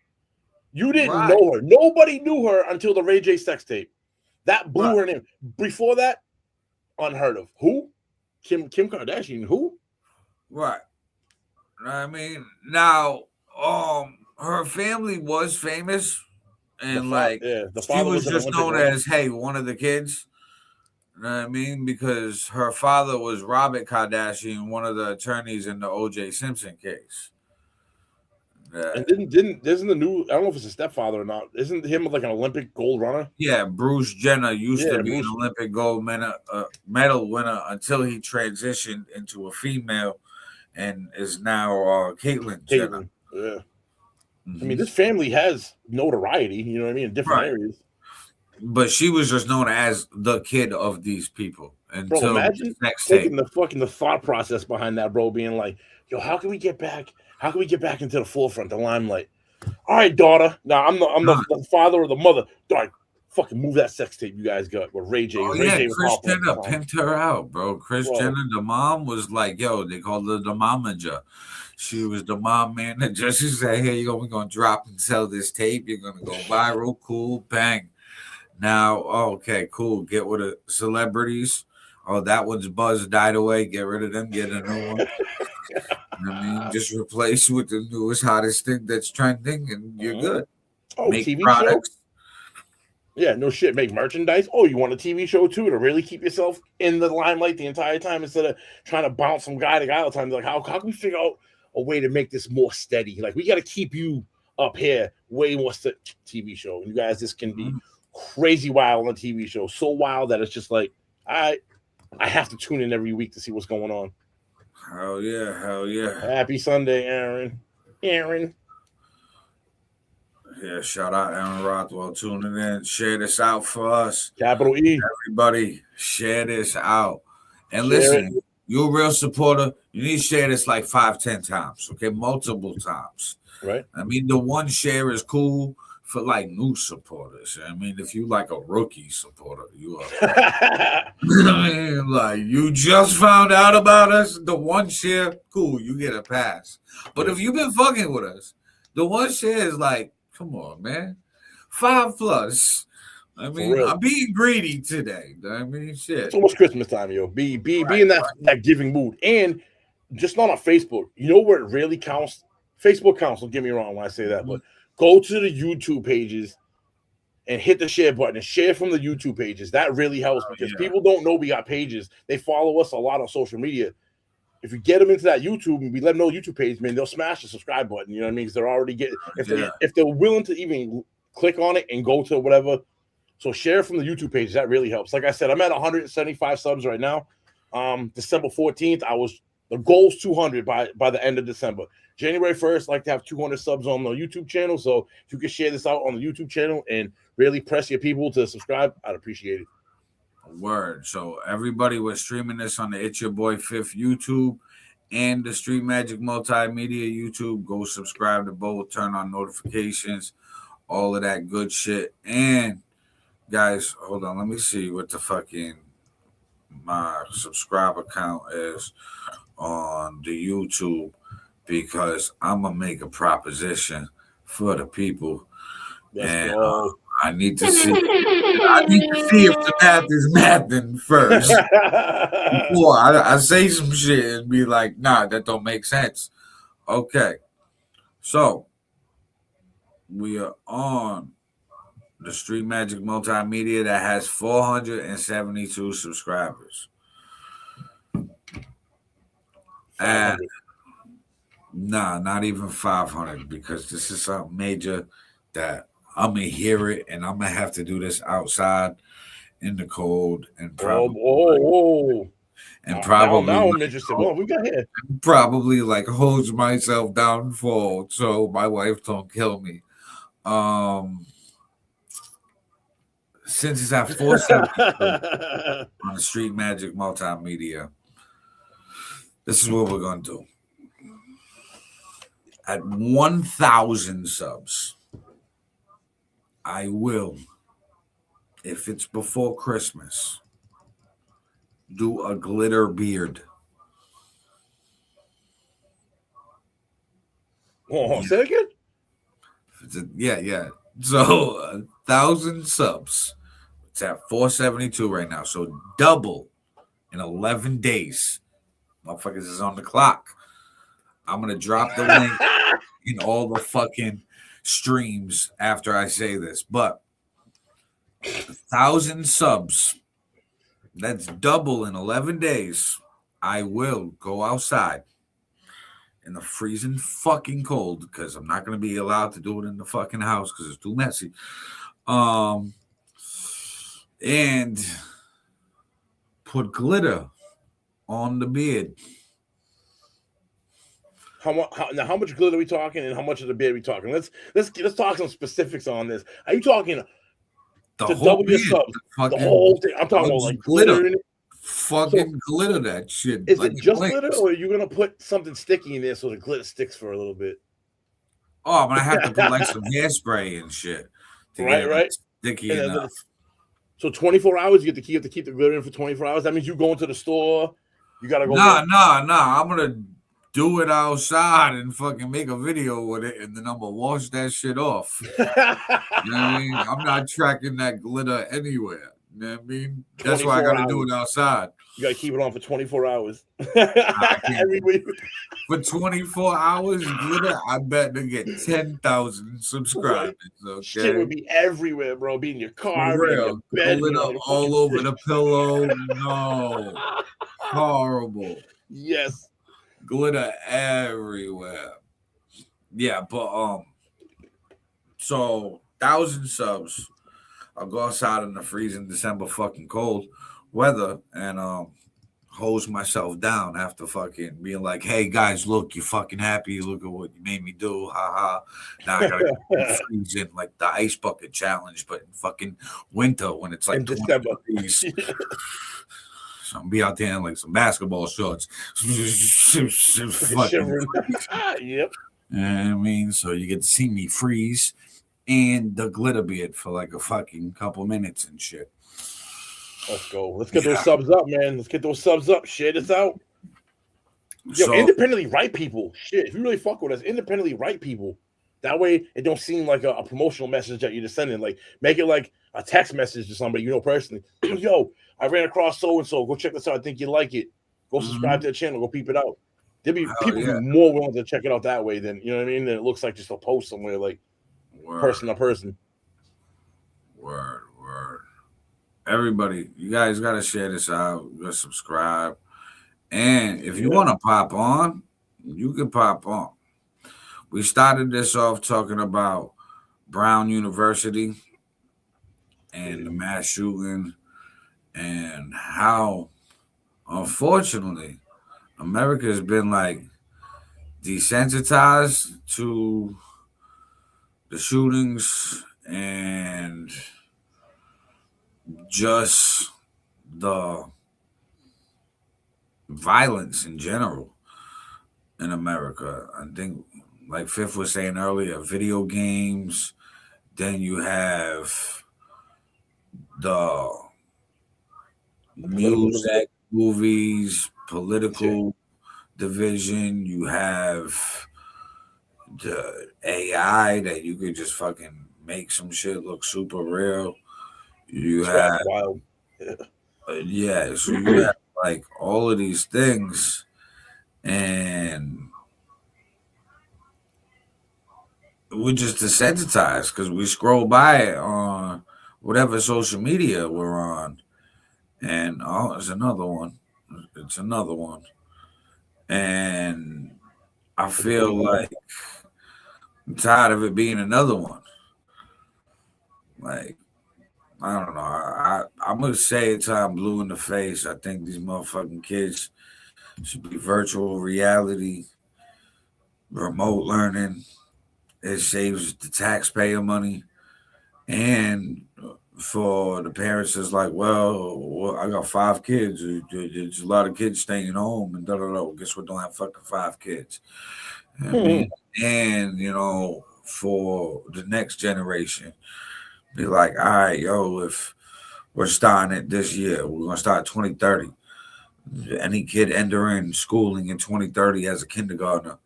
You didn't know her. Nobody knew her until the Ray J sex tape. That blew her name. Before that, unheard of. Who? Kim Kardashian. Who? Right. I mean, now, her family was famous, and she was just known as, hey, one of the kids. You know what I mean? Because her father was Robert Kardashian, one of the attorneys in the O.J. Simpson case. And isn't the new? I don't know if it's a stepfather or not. Isn't him like an Olympic gold runner? Yeah, Bruce Jenner used to be an Olympic gold medal winner until he transitioned into a female, and is now Caitlyn Jenner. Yeah. I mean, this family has notoriety, you know what I mean, in different areas. But she was just known as the kid of these people. Until bro, imagine taking the thought process behind that, bro, being like, yo, how can we get back into the forefront, the limelight? All right, daughter. Now I'm the father or the mother. Dog, fucking move that sex tape you guys got with Ray J. J Chris Jenner pimped her out, bro. Chris Jenner, the mom, was like, yo, they called her the momager. She was the mom manager. She said, hey, we're going to drop and sell this tape. You're going to go viral. Cool. Bang. Now, okay, cool. Get rid of celebrities. Oh, that one's buzz died away. Get rid of them. Get a new one. I mean, just replace with the newest, hottest thing that's trending, and you're good. Oh, make TV products. Show? Yeah, no shit. Make merchandise. Oh, you want a TV show too to really keep yourself in the limelight the entire time instead of trying to bounce from guy to guy all the time. Like, how can we figure out a way to make this more steady? Like, we got to keep you up here way more TV show. You guys, this can be crazy wild on a TV show. So wild that it's just like, I have to tune in every week to see what's going on. Hell yeah. Happy Sunday, Aaron. Yeah, shout out Aaron Rothwell tuning in. Share this out for us. Capital E. Everybody, share this out. And listen, you're a real supporter. You need to share this like 5-10 times, okay? Multiple times. Right. I mean, the one share is cool. for like new supporters. I mean, if you like a rookie supporter, you are. I mean, like you just found out about us, the one share, cool, you get a pass. But if you've been fucking with us, the one share is like, come on, man, 5+. I mean, I'm being greedy today. I mean, shit. It's almost Christmas time, yo. Be in that giving mood, and just not on Facebook. You know where it really counts? Facebook counts. Don't get me wrong when I say that, but go to the YouTube pages and hit the share button and share from the YouTube pages. That really helps because people don't know we got pages. They follow us a lot on social media. If you get them into that YouTube and we let them know YouTube page, man, they'll smash the subscribe button. You know what I mean? Because they're already getting if they're willing to even click on it and go to whatever. So share from the YouTube page. That really helps. Like I said, I'm at 175 subs right now. December 14th, the goal's 200 by the end of December. January 1st, I'd like to have 200 subs on the YouTube channel. So if you could share this out on the YouTube channel and really press your people to subscribe, I'd appreciate it. Word. So everybody, we're streaming this on the It's Your Boy Fifth YouTube and the Street Magic Multimedia YouTube. Go subscribe to both, turn on notifications, all of that good shit. And guys, hold on, let me see what the fucking my subscriber count is on the YouTube, because I'm gonna make a proposition for the people. And I need to see if the math is mathing first before I say some shit and be like, nah, that don't make sense. Okay. So we are on the Street Magic Multimedia that has 472 subscribers. And nah, not even 500, because this is something major that I'm gonna hear it, and I'm gonna have to do this outside in the cold, and probably now I'm interested. Well, we got here. Probably like holds myself down for so my wife don't kill me. Since it's at 470 on the Street Magic Multimedia, this is what we're gonna do. At 1,000 subs, I will, if it's before Christmas, do a glitter beard. Oh, say it again? Yeah. So 1,000 subs. It's at 472 right now. So double in 11 days. Motherfuckers is on the clock. I'm going to drop the link in all the fucking streams after I say this. But 1,000 subs, that's double in 11 days. I will go outside in the freezing fucking cold, because I'm not going to be allowed to do it in the fucking house because it's too messy. And put glitter on the beard. How much glitter are we talking, and how much of the beard are we talking? Let's talk some specifics on this. Are you talking the to whole double your beard, subs? The whole thing. I'm talking about like glitter in it. Fucking glitter that shit. Is it just glitter, or are you gonna put something sticky in there so the glitter sticks for a little bit? Oh, I'm gonna have to put like some hairspray and shit. Right. Sticky enough. So 24 hours, you have to keep the glitter in for 24 hours. That means you go into the store. You gotta go. Nah. I'm gonna do it outside and fucking make a video with it, and then I'm gonna wash that shit off. You know what I mean? I'm not tracking that glitter anywhere. You know what I mean? That's why I gotta do it outside. You gotta keep it on for 24 hours. Every week. For 24 hours, glitter, I bet they get 10,000 subscribers. Okay? Shit would be everywhere, bro. Be in your car, for real. In your bed, glitter all over the pillow. No. Horrible. Yes. Glitter everywhere. Yeah, but so 1,000 subs. I'll go outside in the freezing December fucking cold weather and hose myself down after fucking being like, hey guys, look, you fucking happy, look at what you made me do, haha. Now I gotta go freezing like the ice bucket challenge, but in fucking winter when it's like in December. So I'm gonna be out there in like some basketball shorts. Yep. I mean, so you get to see me freeze. and the Glitterbeard for like a fucking couple minutes and shit. Let's go. Let's get those subs up, man. Let's get those subs up. Shit, it's out. Yo, So, independently write people. Shit, if you really fuck with us, independently write people. That way, it don't seem like a promotional message that you're just sending. Like, make it like a text message to somebody you know personally. Yo, I ran across so and so. Go check this out. I think you like it. Go subscribe to the channel. Go peep it out. There'll be people be more willing to check it out that way than, you know what I mean? Than it looks like just a post somewhere, like person to person. Word. Everybody, you guys got to share this out. You got to subscribe. And if you want to pop on, you can pop on. We started this off talking about Brown University and the mass shooting and how, unfortunately, America has been like desensitized to the shootings and just the violence in general in America. I think, like Fifth was saying earlier, video games, then you have the music, movies, political division, you have the AI that you could just fucking make some shit look super real. You have wild. so you have like all of these things, and we're just desensitized because we scroll by it on whatever social media we're on, and it's another one. It's another one, and I feel like I'm tired of it being another one. Like, I don't know. I'm gonna say it till I'm blue in the face. I think these motherfucking kids should be virtual reality, remote learning. It saves the taxpayer money, and for the parents, it's like, well, I got 5 kids. There's a lot of kids staying home, and guess what? Don't have fucking 5 kids. I mean, and for the next generation. Be like, all right, if we're starting it this year, we're going to start 2030. Any kid entering schooling in 2030 as a kindergartner,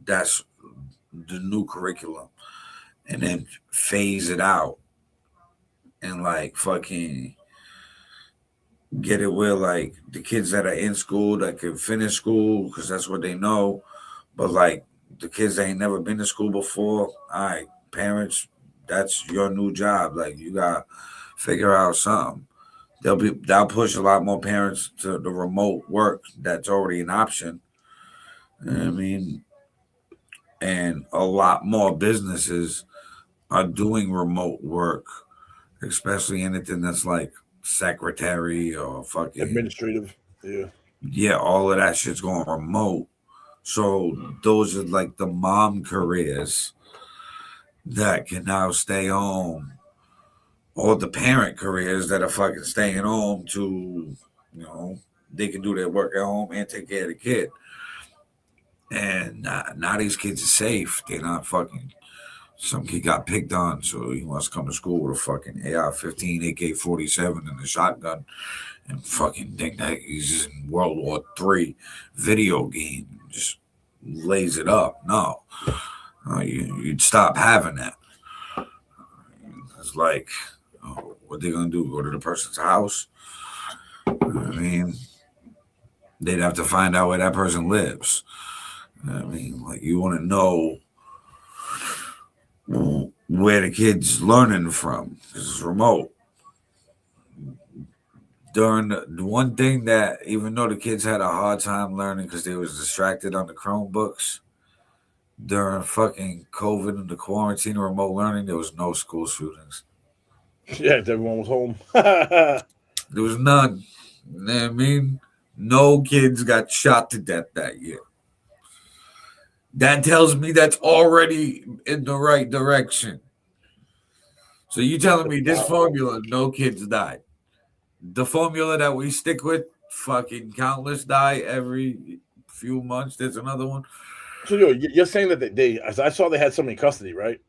that's the new curriculum. And then phase it out and like fucking get it where like the kids that are in school that can finish school because that's what they know. But like the kids that ain't never been to school before, all right, parents, that's your new job. Like you gotta figure out something. That'll push a lot more parents to the remote work that's already an option. I mean, and a lot more businesses are doing remote work, especially anything that's like secretary or fucking administrative. Yeah, all of that shit's going remote. So those are like the mom careers that can now stay home, or the parent careers that are fucking staying home to, they can do their work at home and take care of the kid. And now these kids are safe. They're not fucking. Some kid got picked on, so he wants to come to school with a fucking AR-15, AK-47, and a shotgun, and fucking think that he's in World War III video game. Just lays it up. No. You'd stop having that. It's like, what they gonna do? Go to the person's house? I mean, they'd have to find out where that person lives. I mean, like you want to know where the kid's learning from. This is remote. During the one thing that, even though the kids had a hard time learning because they was distracted on the Chromebooks, during fucking COVID and the quarantine and remote learning, there was no school shootings. Yeah, everyone was home. There was none. You know what I mean? No kids got shot to death that year. That tells me that's already in the right direction. So you telling me this formula, no kids died. The formula that we stick with, fucking countless die every few months. There's another one. So you're saying that they as I saw they had somebody in custody, right?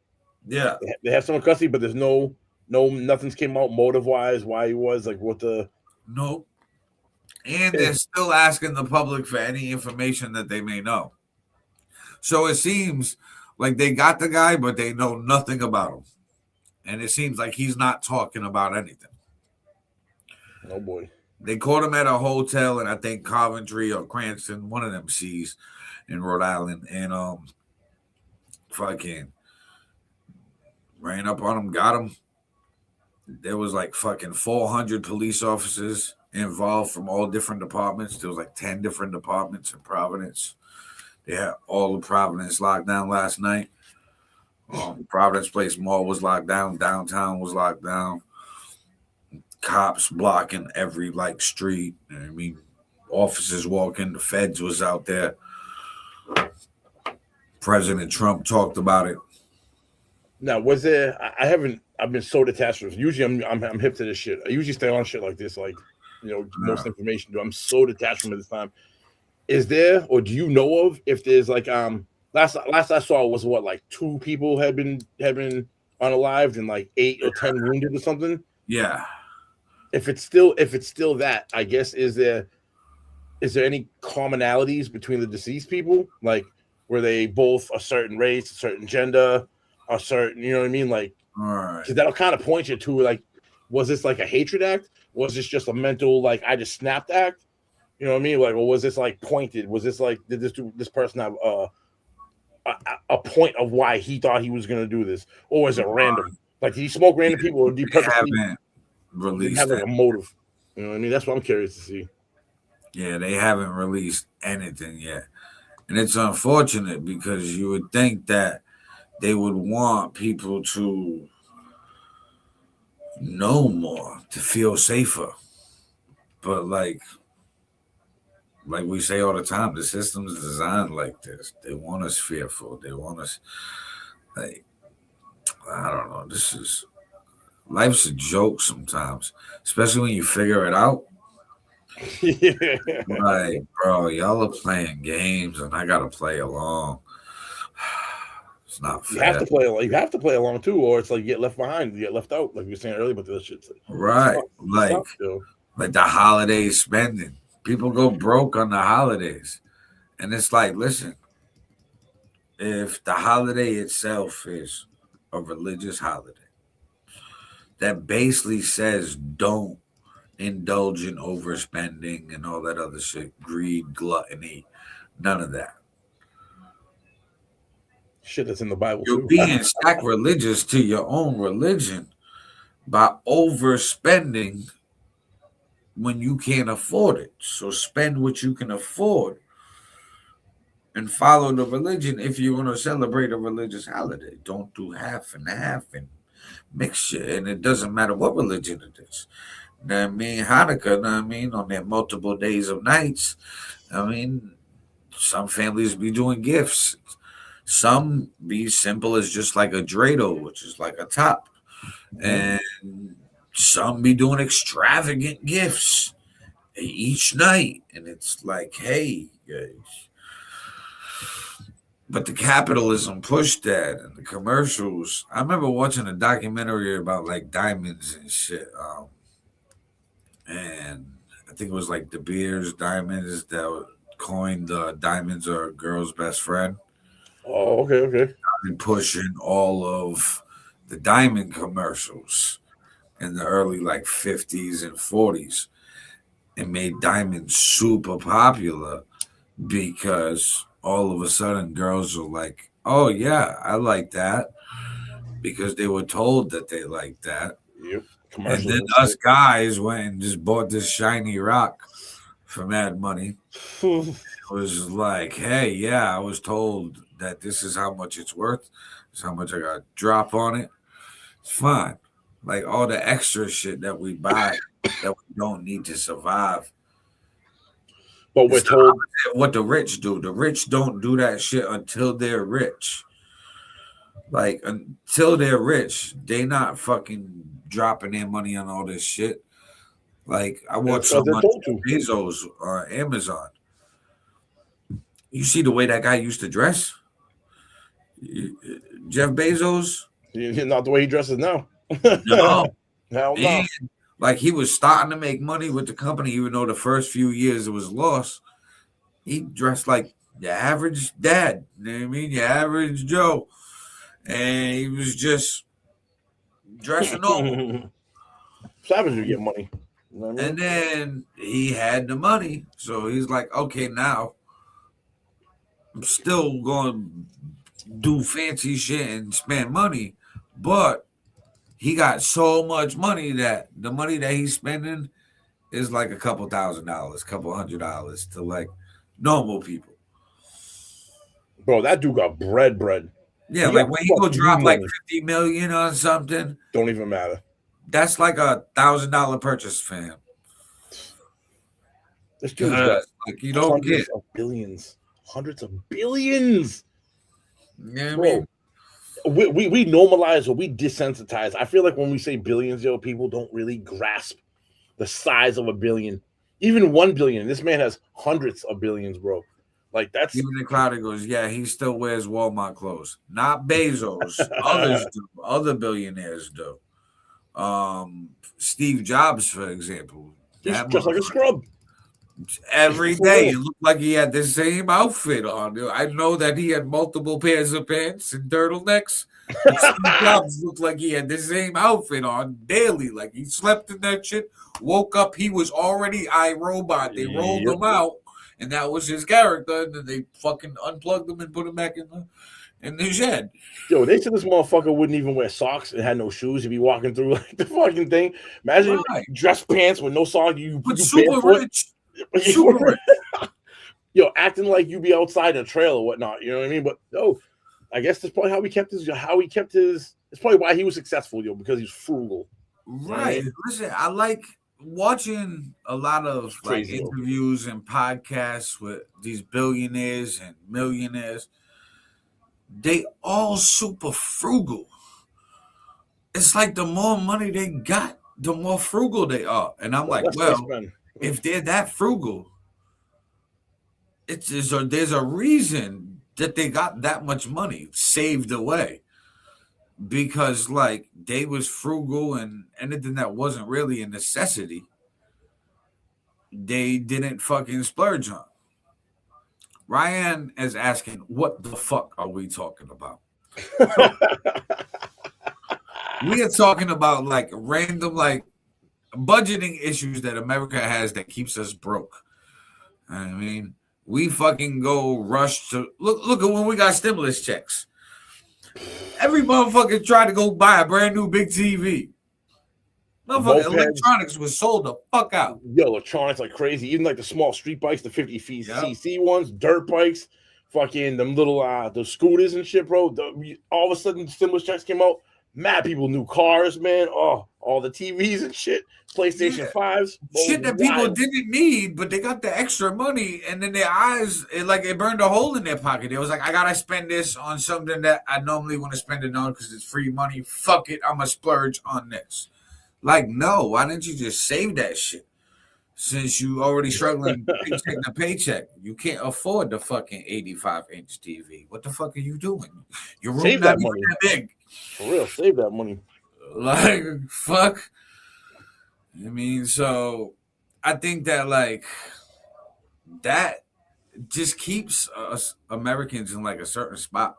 Yeah. They have someone in custody, but there's nothing's came out motive wise why he was like what the. Nope. And they're still asking the public for any information that they may know. So it seems like they got the guy, but they know nothing about him. And it seems like he's not talking about anything. Oh boy. They caught him at a hotel in I think Coventry or Cranston, one of them seas in Rhode Island, and fucking ran up on him, got him. There was like fucking 400 police officers involved from all different departments. There was like 10 different departments in Providence. They had all of Providence locked down last night. Providence Place Mall was locked down. Downtown was locked down. Cops blocking every like street. I mean, officers walking. The feds was out there. President Trump talked about it. Now, was there? I haven't. I've been so detached from this. Usually, I'm hip to this shit. I usually stay on shit like this, like most information. I'm so detached from it this time. Is there, or do you know of, if there's like last I saw was what, like 2 people had been unalived and like 8 or 10 wounded or something? Yeah. If it's still that, I guess, is there any commonalities between the deceased people? Like, were they both a certain race, a certain gender, a certain, you know what I mean? Like, because that'll kind of point you to like, was this like a hatred act? Was this just a mental, like, I just snapped act? You know what I mean? Like, or was this like pointed? Was this like, did this person have a point of why he thought he was going to do this? Or was it random? Like, did he smoke random people, or did he haven't released have like a motive? You know what I mean? That's what I'm curious to see. Yeah, they haven't released anything yet. And it's unfortunate because you would think that they would want people to know more, to feel safer. But like we say all the time, the system's designed like this. They want us fearful. They want us like, I don't know. Life's a joke sometimes, especially when you figure it out. Yeah. Like, bro, y'all are playing games and I gotta play along. It's not fair. You have to play along. You have to play along too, or it's like you get left behind, you get left out, like you were saying earlier. But this shit's right, like the holiday spending. People go broke on the holidays, and it's like, listen, if the holiday itself is a religious holiday that basically says don't indulge in overspending and all that other shit, greed, gluttony, none of that. Shit that's in the Bible. You're being sacrilegious to your own religion by overspending when you can't afford it. So spend what you can afford and follow the religion if you're going to celebrate a religious holiday. Don't do half and half and mixture. And it doesn't matter what religion it is. Know what I mean? Hanukkah, know what I mean? On their multiple days of nights. I mean, some families be doing gifts. Some be simple as just like a dreidel, which is like a top. And some be doing extravagant gifts each night. And it's like, hey, guys. But the capitalism pushed that and the commercials. I remember watching a documentary about like diamonds and shit. And I think it was like De Beers diamonds that coined diamonds are a girl's best friend. Oh, okay. I've been pushing all of the diamond commercials in the early like 50s and 40s and made diamonds super popular because all of a sudden girls are like, oh yeah, I like that, because they were told that they liked that. Yep. And then us guys went and just bought this shiny rock for mad money. It was like, hey, yeah, I was told that this is how much it's worth. This is how much I got to drop on it. It's fine. Like all the extra shit that we buy that we don't need to survive. But we're told what the rich do. The rich don't do that shit until they're rich. Like until they're rich, they not fucking dropping their money on all this shit. Like I watched so much Bezos on Amazon. You see the way that guy used to dress? Jeff Bezos, Not the way he dresses now. No. Hell no. And, like, he was starting to make money with the company, even though the first few years it was lost. He dressed like your average dad. You know what I mean? Your average Joe. And he was just dressing normal. Savage would get money. You know what I mean? And then he had the money. So he's like, okay, now I'm still going to do fancy shit and spend money. But he got so much money that the money that he's spending is like a couple $1,000, couple $100 to like normal people. Bro, that dude got bread. Yeah, He like got when he go fucking drop like money. 50 million on something, Don't even matter. that's like a $1,000 purchase for him. This dude's got Like you don't hundreds get, of billions. Hundreds of billions. you know what I mean? Bro, we normalize or we desensitize. I feel like when we say billions, yo, people don't really grasp the size of a billion. Even 1 billion. This man has hundreds of billions, bro. Like that's Even the crowd goes, yeah, he still wears Walmart clothes. Not Bezos. Others do. Other billionaires do. Steve Jobs, for example. he's That just like a scrub. every day it looked like he had the same outfit on. I know that he had multiple pairs of pants and turtlenecks. But Steve Jobs looked like he had the same outfit on daily. Like he slept in that shit, woke up, he was already iRobot. They rolled Yep. him out, and that was his character. And then they fucking unplugged him and put him back in the shed. Yo, they said this motherfucker wouldn't even wear socks and had no shoes. He'd be walking through like the fucking thing. Imagine Right. dress pants with no socks. You But you super barefoot. rich. Super rich. Yo, acting like you be outside a trail or whatnot. You know what I mean? But no, I guess that's probably how he kept his. It's probably why he was successful, yo, because he's frugal. Right. Listen, I like watching a lot of like Crazy, though. interviews and podcasts with these billionaires and millionaires. They all super frugal. It's like the more money they got, the more frugal they are. And I'm like, That's well, nice, man. if they're that frugal, there's a reason that they got that much money saved away. Because like they was frugal and anything that wasn't really a necessity, they didn't fucking splurge on. Ryan is asking, what the fuck are we talking about? We are talking about like random like budgeting issues that America has that keeps us broke. I mean, we fucking go rush to look at when we got stimulus checks. Every motherfucker tried to go buy a brand new big TV. Motherfucking Mopeds. electronics was sold the fuck out. Yo, electronics like crazy. Even like the small street bikes, the 50 Yep. cc ones, dirt bikes, fucking them little the scooters and shit, bro. All of a sudden, stimulus checks came out. Mad people, new cars, man. Oh, all the TVs and shit. PlayStation Yeah. 5s. Shit that people didn't need, but they got the extra money, and then their eyes, it burned a hole in their pocket. It was like, I gotta spend this on something that I normally want to spend it on because it's free money. Fuck it, I'm gonna splurge on this. Like, no, why didn't you just save that shit? Since you already struggling paycheck to paycheck, you can't afford the fucking 85-inch TV. What the fuck are you doing? Your room Save not that even money. that big. For real, save that money. Like, fuck. I mean, so I think that like that just keeps us Americans in like a certain spot.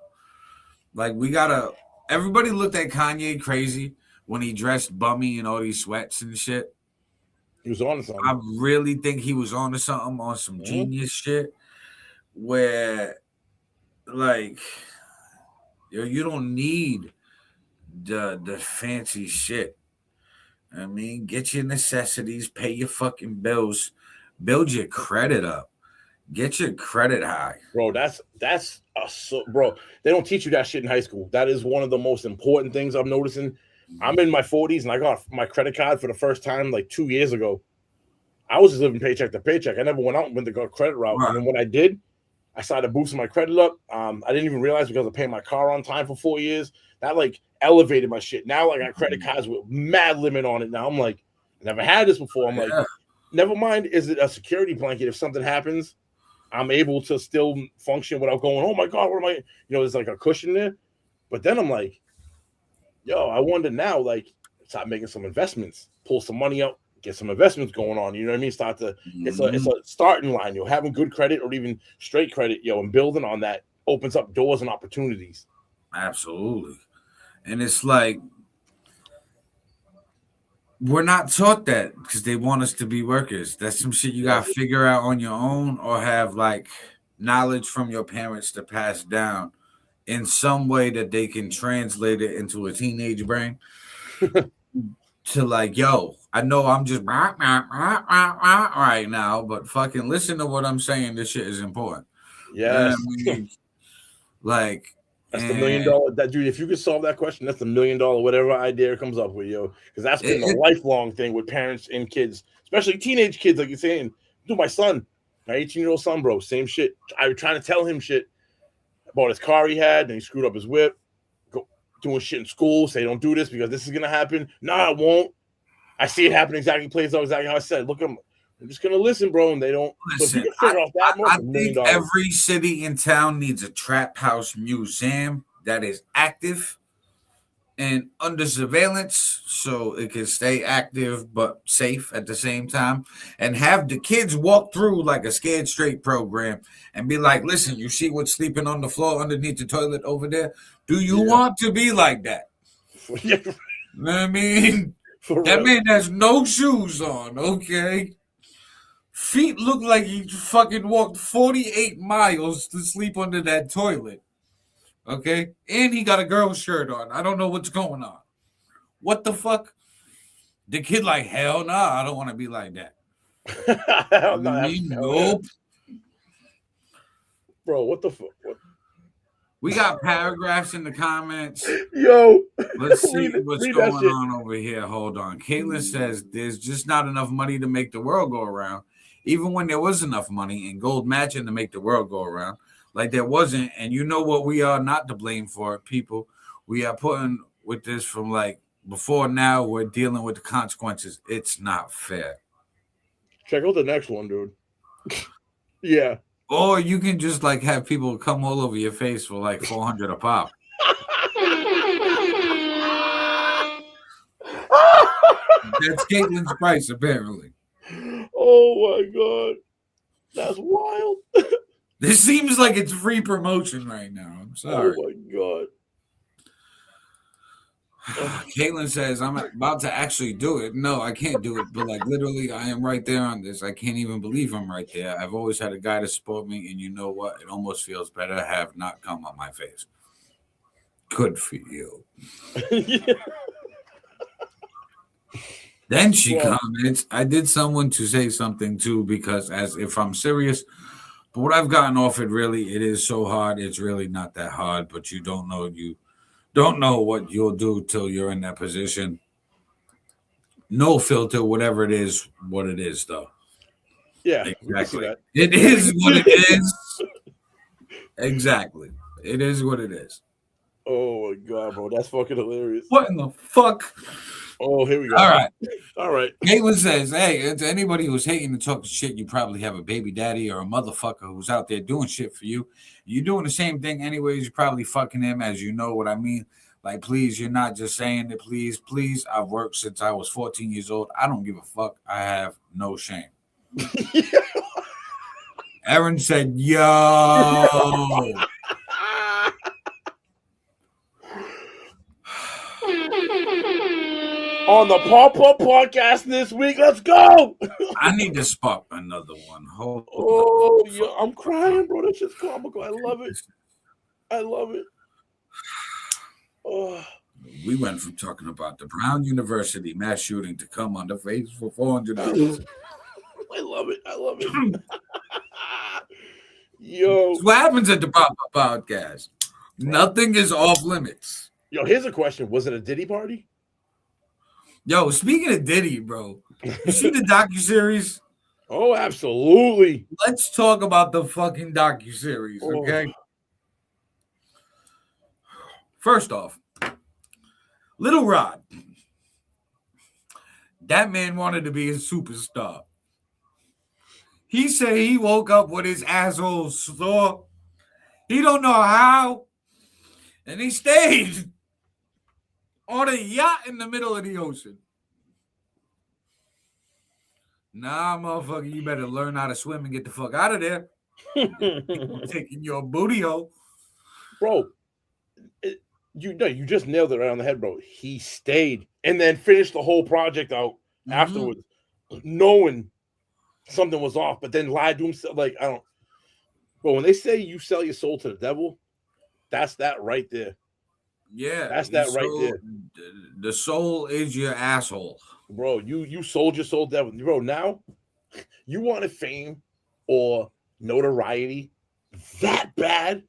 Like we gotta. Everybody looked at Kanye crazy when he dressed bummy and all these sweats and shit. He was on something. I really think he was on to something, on some genius shit, where like you don't need the fancy shit. I mean, get your necessities, pay your fucking bills, build your credit up, get your credit high. Bro, bro. They don't teach you that shit in high school. That is one of the most important things I'm noticing. I'm in my 40s and I got my credit card for the first time like 2 years ago. I was just living paycheck to paycheck. I never went out and went to go credit route. Right. And then when I did, I started boosting my credit up. I didn't even realize because I paid my car on time for 4 years. That like elevated my shit. Now I got credit cards with mad limit on it. Now I'm like, never had this before. I'm like, never mind. Is it a security blanket? If something happens, I'm able to still function without going, oh my God, what am I? You know, there's like a cushion there. But then I'm like, yo, I wonder now, like, start making some investments, pull some money out, get some investments going on. You know what I mean? Start to it's a starting line. Having good credit or even straight credit, and building on that opens up doors and opportunities. Absolutely. And it's like we're not taught that because they want us to be workers. That's some shit you gotta figure out on your own or have like knowledge from your parents to pass down in some way that they can translate it into a teenage brain. To like, yo, I know I'm just right now, but fucking listen to what I'm saying. This shit is important. Yes. Like, that's the $1 million. That dude, if you could solve that question, that's the $1 million whatever idea comes up with, because that's been a lifelong thing with parents and kids, especially teenage kids, like you're saying. Dude, my son, my 18-year-old son, bro, same shit. I was trying to tell him shit about his car he had, and he screwed up his whip. Doing shit in school, say don't do this because this is gonna happen. Nah, it won't. I see it happen exactly, plays out exactly how I said. Look, I'm just gonna listen, bro, and they don't. Listen, I think every city in town needs a trap house museum that is active and under surveillance, so it can stay active but safe at the same time, and have the kids walk through like a Scared Straight program and be like, "Listen, you see what's sleeping on the floor underneath the toilet over there? Do you want to be like that?" You know what I mean? That man has no shoes on, okay? Feet look like he fucking walked 48 miles to sleep under that toilet, okay? And he got a girl's shirt on. I don't know what's going on. What the fuck? The kid like, hell nah, I don't want to be like that. Nope. Bro, what the fuck? We got paragraphs in the comments. Yo, let's see what's going on over here. Hold on. Caitlin says there's just not enough money to make the world go around. Even when there was enough money and gold matching to make the world go around, like there wasn't. And you know what we are not to blame for, people. We are putting with this from like before now. We're dealing with the consequences. It's not fair. Check out the next one, dude. Yeah. Or you can just like have people come all over your face for like $400 a pop. That's Caitlin's price, apparently. Oh my god, that's wild. This seems like it's free promotion right now. I'm sorry. Oh my god. Caitlin says, I'm about to actually do it. No, I can't do it. But like literally, I am right there on this. I can't even believe I'm right there. I've always had a guy to support me. And you know what? It almost feels better to have not come on my face. Good for you. Yeah. Then she comments, I did someone to say something too, because as if I'm serious, but what I've gotten offered really, it is so hard. It's really not that hard, but you don't know what you'll do till you're in that position. No filter, whatever it is, what it is, though. Yeah, exactly. It is what it is. Exactly. It is what it is. Oh my god, bro, that's fucking hilarious. What in the fuck? Oh, here we go. All right. Caitlin says, hey, to anybody who's hating and talking shit, you probably have a baby daddy or a motherfucker who's out there doing shit for you. You're doing the same thing anyways. You're probably fucking him, as you know what I mean. Like, please, you're not just saying it. Please, please. I've worked since I was 14 years old. I don't give a fuck. I have no shame. Aaron said, yo. On the Pop-Up Podcast this week. Let's go. I need to spark another one. Yeah, I'm crying, bro. That's just comical. I love it. I love it. Oh. We went from talking about the Brown University mass shooting to come on the face for $400. I love it. I love it. Yo. That's what happens at the Pop-Up Podcast. Nothing is off limits. Yo, here's a question. Was it a Diddy party? Yo, speaking of Diddy, bro, you see the docuseries? Oh, absolutely. Let's talk about the fucking docuseries, okay? First off, Little Rod. That man wanted to be a superstar. He said he woke up with his asshole sore. He don't know how. And he stayed. on a yacht in the middle of the ocean. Nah, motherfucker, you better learn how to swim and get the fuck out of there. People taking your booty hole. Bro, you just nailed it right on the head, bro. He stayed and then finished the whole project out afterwards, knowing something was off, but then lied to himself. Like, I don't. But when they say you sell your soul to the devil, that's that right there. Yeah, That's that right there. The soul is your asshole. Bro, you sold your soul to the devil. Bro, now you wanted fame or notoriety that bad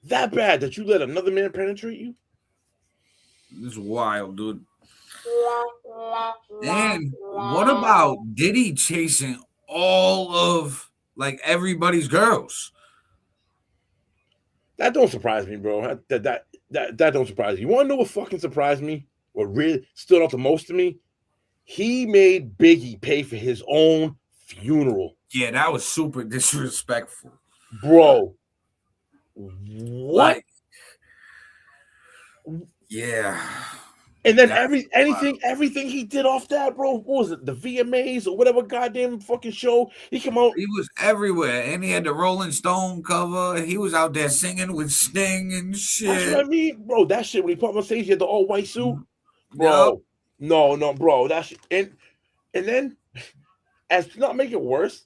that you let another man penetrate you? This is wild, dude. And what about Diddy chasing all of like everybody's girls? That don't surprise me, bro. That don't surprise me. You want to know what fucking surprised me? What really stood out the most to me? He made Biggie pay for his own funeral. Yeah, that was super disrespectful, bro. What? Like, yeah. And then everything he did off that, bro. What was it? The VMAs or whatever goddamn fucking show. He came out. He was everywhere, and he had the Rolling Stone cover. He was out there singing with Sting and shit. That's what I mean, bro. That shit when he put on stage, he had the all white suit, bro. Yep. No, bro. That shit. And then, as to not make it worse,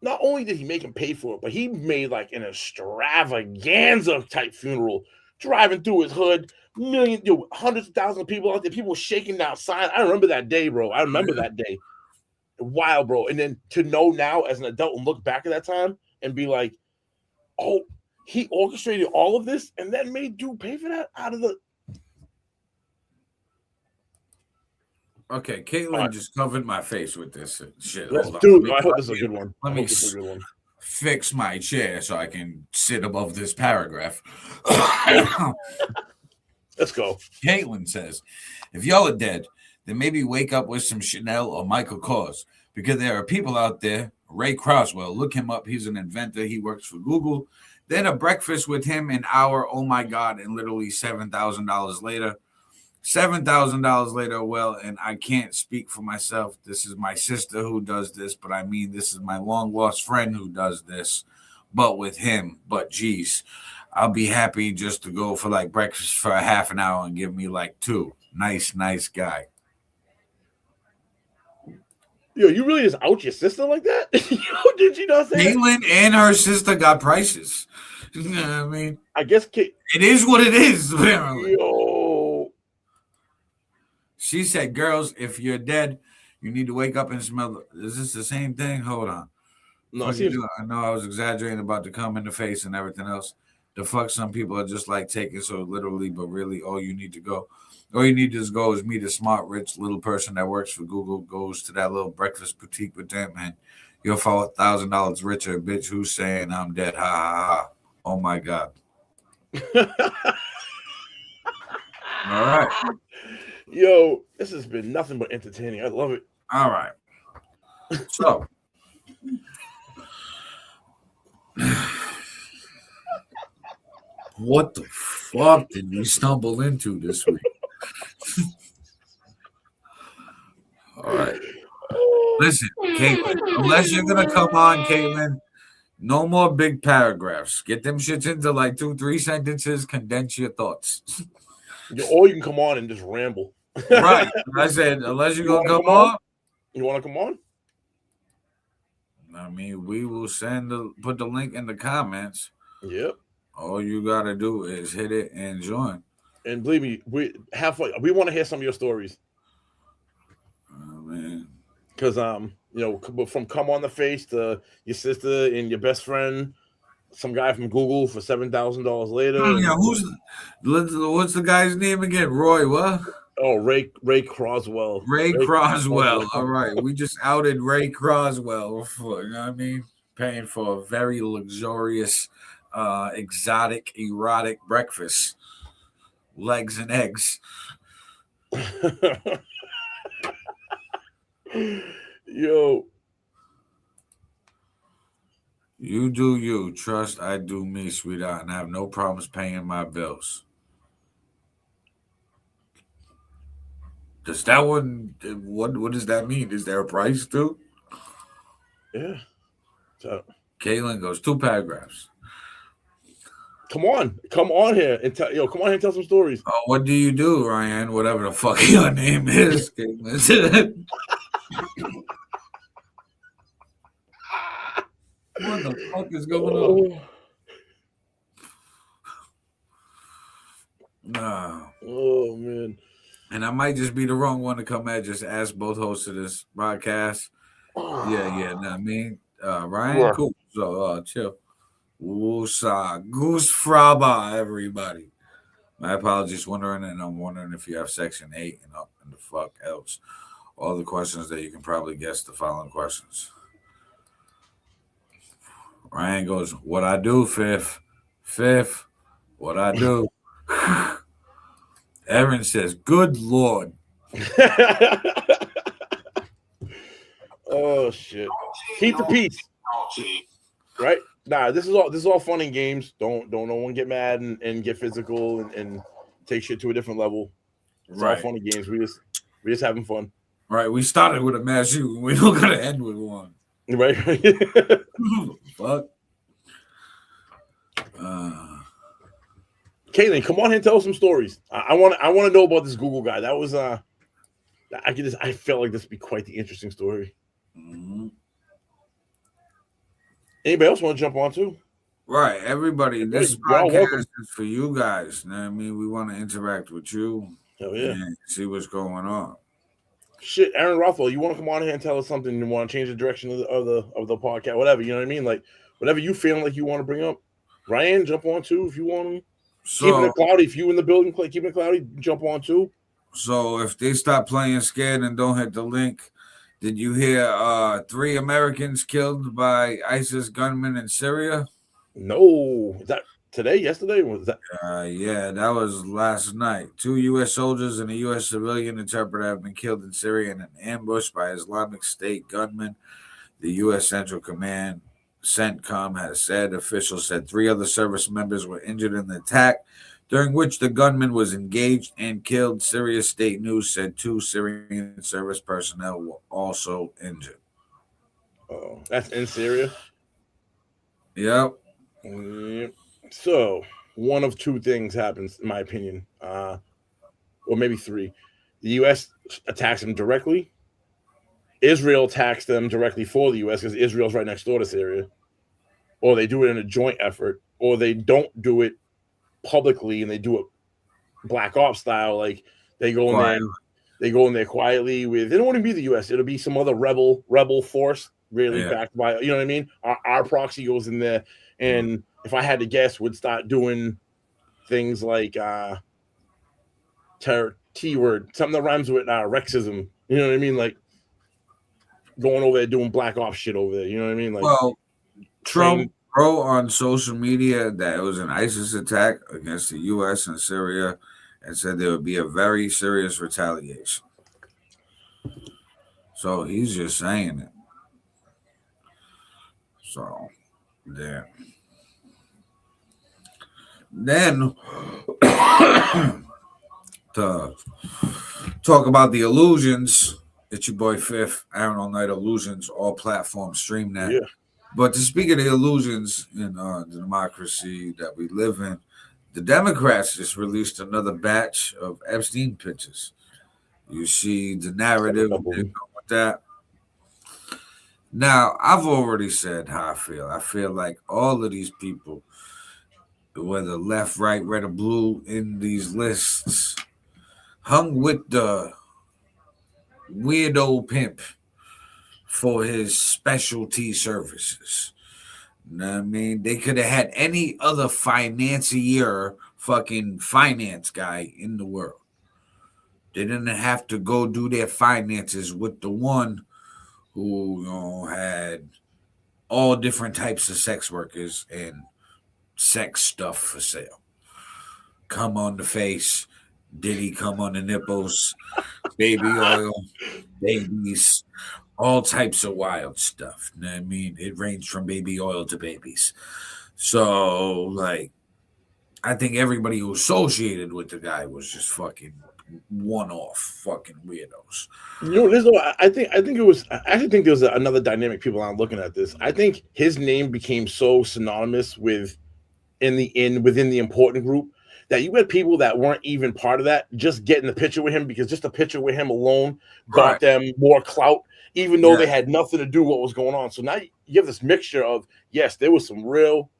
not only did he make him pay for it, but he made like an extravaganza type funeral, driving through his hood. Hundreds of thousands of people out there, people shaking down signs. I remember that day, bro. I remember that day. Wild, bro. And then to know now as an adult and look back at that time and be like, oh, he orchestrated all of this and then made dude pay for that out of the. Okay, Caitlin just covered my face with this shit. Yes, dude, I hope this is a good one. Let me fix my chair so I can sit above this paragraph. Let's go. Caitlin says, if y'all are dead, then maybe wake up with some Chanel or Michael Kors, because there are people out there. Ray Croswell, look him up. He's an inventor. He works for Google. Then a breakfast with him an hour. Oh my God. And literally $7,000 later. $7,000 later. Well, and I can't speak for myself. This is my sister who does this, but I mean, this is my long lost friend who does this, but with him. But geez, I'll be happy just to go for like breakfast for a half an hour and give me like two. Nice guy. Yo, you really just out your sister like that? Did you not say Caitlin and her sister got prices. You know what I mean? I guess it is what it is. Apparently. Yo. She said, girls, if you're dead, you need to wake up and smell. Is this the same thing? Hold on. No, I know I was exaggerating about the cum in the face and everything else. The fuck, some people are just like taking so literally, but really all you need to go is meet a smart, rich little person that works for Google, goes to that little breakfast boutique with them, and you'll fall $1,000 richer, bitch. Who's saying I'm dead? Ha ha ha. Oh my God. All right. Yo, this has been nothing but entertaining. I love it. All right. So what the fuck did we stumble into this week? All right. Listen, Caitlin, unless you're going to come on, Caitlin, no more big paragraphs. Get them shits into like 2-3 sentences. Condense your thoughts. Or you can come on and just ramble. Right. I said, unless you're going to come on. You want to come on? I mean, we will put the link in the comments. Yep. All you got to do is hit it and join. And believe me, we want to hear some of your stories. Oh, man. Because from Come On the Face to your sister and your best friend, some guy from Google for $7,000 later. Yeah, what's the guy's name again? Roy, what? Oh, Ray Croswell. Ray Croswell. All right. We just outed Ray Croswell for, you know what I mean? Paying for a very luxurious, exotic, erotic breakfast. Legs and eggs. Yo. You do you. Trust I do me, sweetheart, and I have no problems paying my bills. Does that one? What does that mean? Is there a price too? Yeah. So Caitlin goes 2 paragraphs. come on here and come on here and tell some stories. Oh, what do you do, Ryan? Whatever the fuck your name is. Caitlin. What the fuck is going on? No. Oh man. And I might just be the wrong one to come at. Just ask both hosts of this podcast. Yeah. Know what I mean, Ryan, Yeah. cool. So, chill. Woosah, Goose Fraba, everybody. My apologies, wondering, and I'm wondering if you have Section 8 and up and the fuck else. All the questions that you can probably guess the following questions. Ryan goes, what I do, Fifth, what I do. Erin says, good Lord. Oh shit. Keep the peace. Right? Nah, this is all fun and games. Don't no one get mad and get physical and take shit to a different level. It's all fun and games. We just having fun. Right. We started with a mass shooting. We don't gotta end with one. Right. Fuck. Caitlin, come on here and tell us some stories. I want to know about this Google guy. That was I felt like this would be quite the interesting story. Mm-hmm. Anybody else want to jump on too? Right, everybody. This podcast is for you guys. You know what I mean? We want to interact with you. Hell yeah. And see what's going on. Shit, Aaron Rothwell, you want to come on here and tell us something? You want to change the direction of the podcast? Whatever, you know what I mean? Like whatever you feeling like you want to bring up. Ryan, jump on too if you want to. So, keeping it cloudy. If you in the building, keeping it cloudy, jump on too. So if they stop playing scared and don't hit the link, did you hear 3 Americans killed by ISIS gunmen in Syria? No. Is that today? Yesterday? Was that? Yeah, that was last night. 2 U.S. soldiers and a U.S. civilian interpreter have been killed in Syria in an ambush by Islamic State gunmen. The U.S. Central Command, CENTCOM, has said. Officials said 3 other service members were injured in the attack, during which the gunman was engaged and killed. Syria State News said 2 Syrian service personnel were also injured. Oh, that's in Syria? Yep. So, one of 2 things happens, in my opinion. Or maybe 3. The U.S. attacks them directly. Israel attacks them directly for the U.S. because Israel's right next door to Syria. Or they do it in a joint effort. Or they don't do it publicly and they do it Black Ops style. Like they go in there quietly with, it don't want to be the U.S. It'll be some other rebel force really backed by, you know what I mean? Our proxy goes in there. And if I had to guess, would start doing things like T-word, something that rhymes with Rexism. You know what I mean? Like going over there doing Black Ops shit over there. You know what I mean? Like, well, Trump wrote on social media that it was an ISIS attack against the U.S. and Syria and said there would be a very serious retaliation. So he's just saying it. So, yeah. Then to talk about the illusions, it's your boy Fifth, Aaron All Night Illusions, all platforms stream that. Yeah. But to speak of the illusions in the democracy that we live in, the Democrats just released another batch of Epstein pictures. You see the narrative with that. Now, I've already said how I feel. I feel like all of these people, whether left, right, red, or blue, in these lists, hung with the weirdo pimp for his specialty services. You know what I mean? They could have had any other financier, fucking finance guy in the world. They didn't have to go do their finances with the one who had all different types of sex workers and sex stuff for sale. Come on the face, Diddy come on the nipples, baby oil, babies, all types of wild stuff. You know what I mean? It ranged from baby oil to babies. So, like, I think everybody who associated with the guy was just fucking one-off fucking weirdos. I think it was. I actually think there was another dynamic. People aren't looking at this. I think his name became so synonymous with within the important group that you had people that weren't even part of that just getting the picture with him because just a picture with him alone got them more clout, even though they had nothing to do with what was going on. So now you have this mixture of, yes, there was some real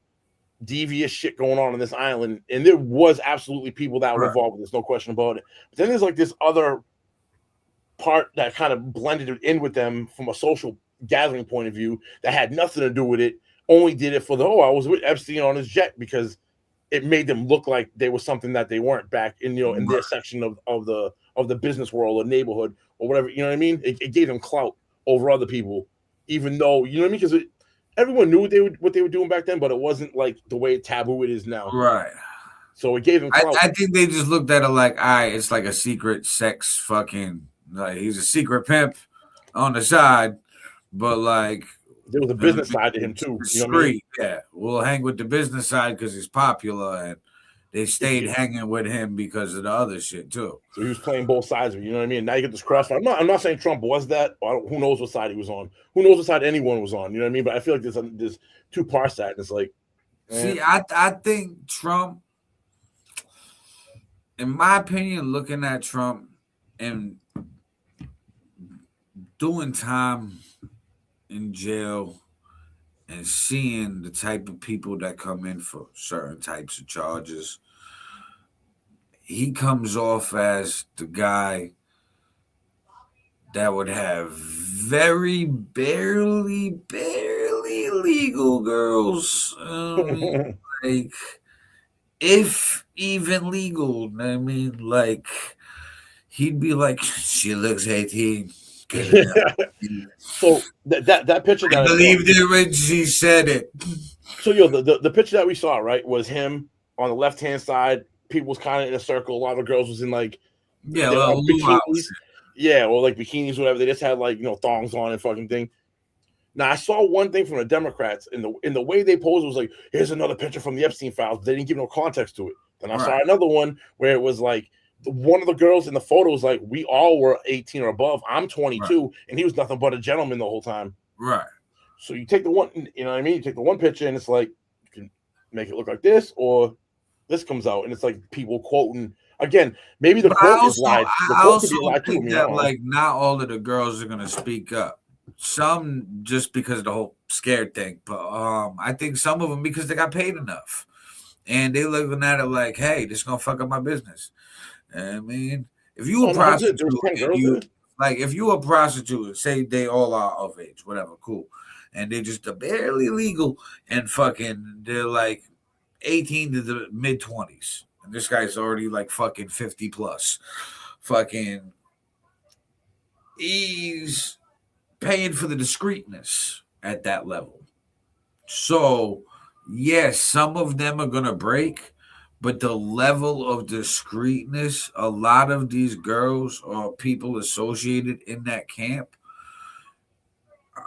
devious shit going on this island, and there was absolutely people that were involved with this, no question about it. But then there's like this other part that kind of blended in with them from a social gathering point of view that had nothing to do with it, only did it for I was with Epstein on his jet because it made them look like they were something that they weren't back in, in their section of the business world or neighborhood or whatever. You know what I mean? It gave them clout over other people, even though, you know what I mean? Because everyone knew what they were doing back then, but it wasn't like the way taboo it is now. Right. So it gave them clout. I think they just looked at it like, all right, it's like a secret sex fucking, like he's a secret pimp on the side, but like there was a business side to him too. You know what I mean? Yeah, we'll hang with the business side because he's popular, and they stayed hanging with him because of the other shit too. So he was playing both sides of it. You know what I mean? Now you get this crossfire. I'm not saying Trump was that. Who knows what side he was on? Who knows what side anyone was on? You know what I mean? But I feel like there's two parts to that. And it's like, see, I think Trump, in my opinion, looking at Trump and doing time in jail and seeing the type of people that come in for certain types of charges, he comes off as the guy that would have very barely legal girls, like if even legal. I mean, like he'd be like, she looks 18. So that picture that I believed it when she said it. So the picture that we saw, right, was him on the left hand side. People was kind of in a circle. A lot of girls was in like bikinis. Yeah, or like bikinis, whatever. They just had like thongs on and fucking thing. Now I saw one thing from the Democrats in the way they posed was like, here's another picture from the Epstein files. They didn't give no context to it. Then I saw another one where it was like one of the girls in the photo was like, we all were 18 or above. I'm 22, and he was nothing but a gentleman the whole time. Right. So you take the one, you know what I mean? You take the one picture, and it's like, you can make it look like this, or this comes out, and it's like people quoting. Again, maybe the quote is lied. The quote could be lied too. That, like, not all of the girls are going to speak up. Some just because of the whole scared thing. But I think some of them because they got paid enough. And they looking at it like, hey, this is going to fuck up my business. I mean, if you a prostitute, if you a prostitute, say they all are of age, whatever, cool, and they're just barely legal and fucking, they're like 18 to the mid 20s, and this guy's already like fucking 50 plus, fucking, he's paying for the discreetness at that level. So, yes, some of them are gonna break. But the level of discreetness, a lot of these girls or people associated in that camp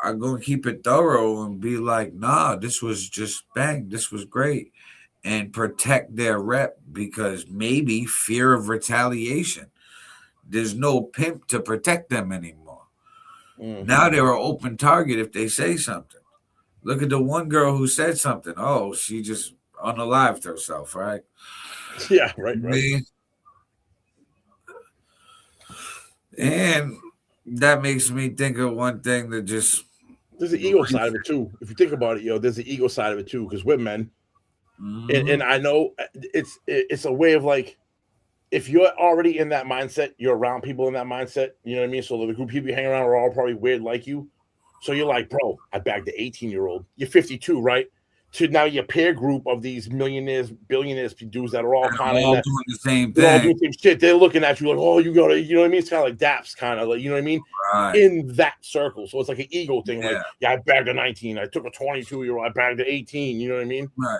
are going to keep it thorough and be like, nah, this was just bang, this was great. And protect their rep because maybe fear of retaliation. There's no pimp to protect them anymore. Mm-hmm. Now they're an open target if they say something. Look at the one girl who said something. Oh, she just unalived herself, right? Yeah, right. And that makes me think of one thing that just there's an ego side of it too. If you think about it, there's the ego side of it too, because we're men, and I know it's a way of like, if you're already in that mindset, you're around people in that mindset. You know what I mean? So the group of people you hang around are all probably weird like you. So you're like, bro, I bagged the 18-year-old. You're 52, right? To now your peer group of these millionaires, billionaires, dudes that are all kind of doing the same thing. All doing the same shit. They're looking at you like, oh, you gotta, you know what I mean? It's kind of like daps, kind of like, you know what I mean? Right. In that circle. So it's like an ego thing. Like, I bagged a 19. I took a 22-year-old. I bagged an 18. You know what I mean? Right.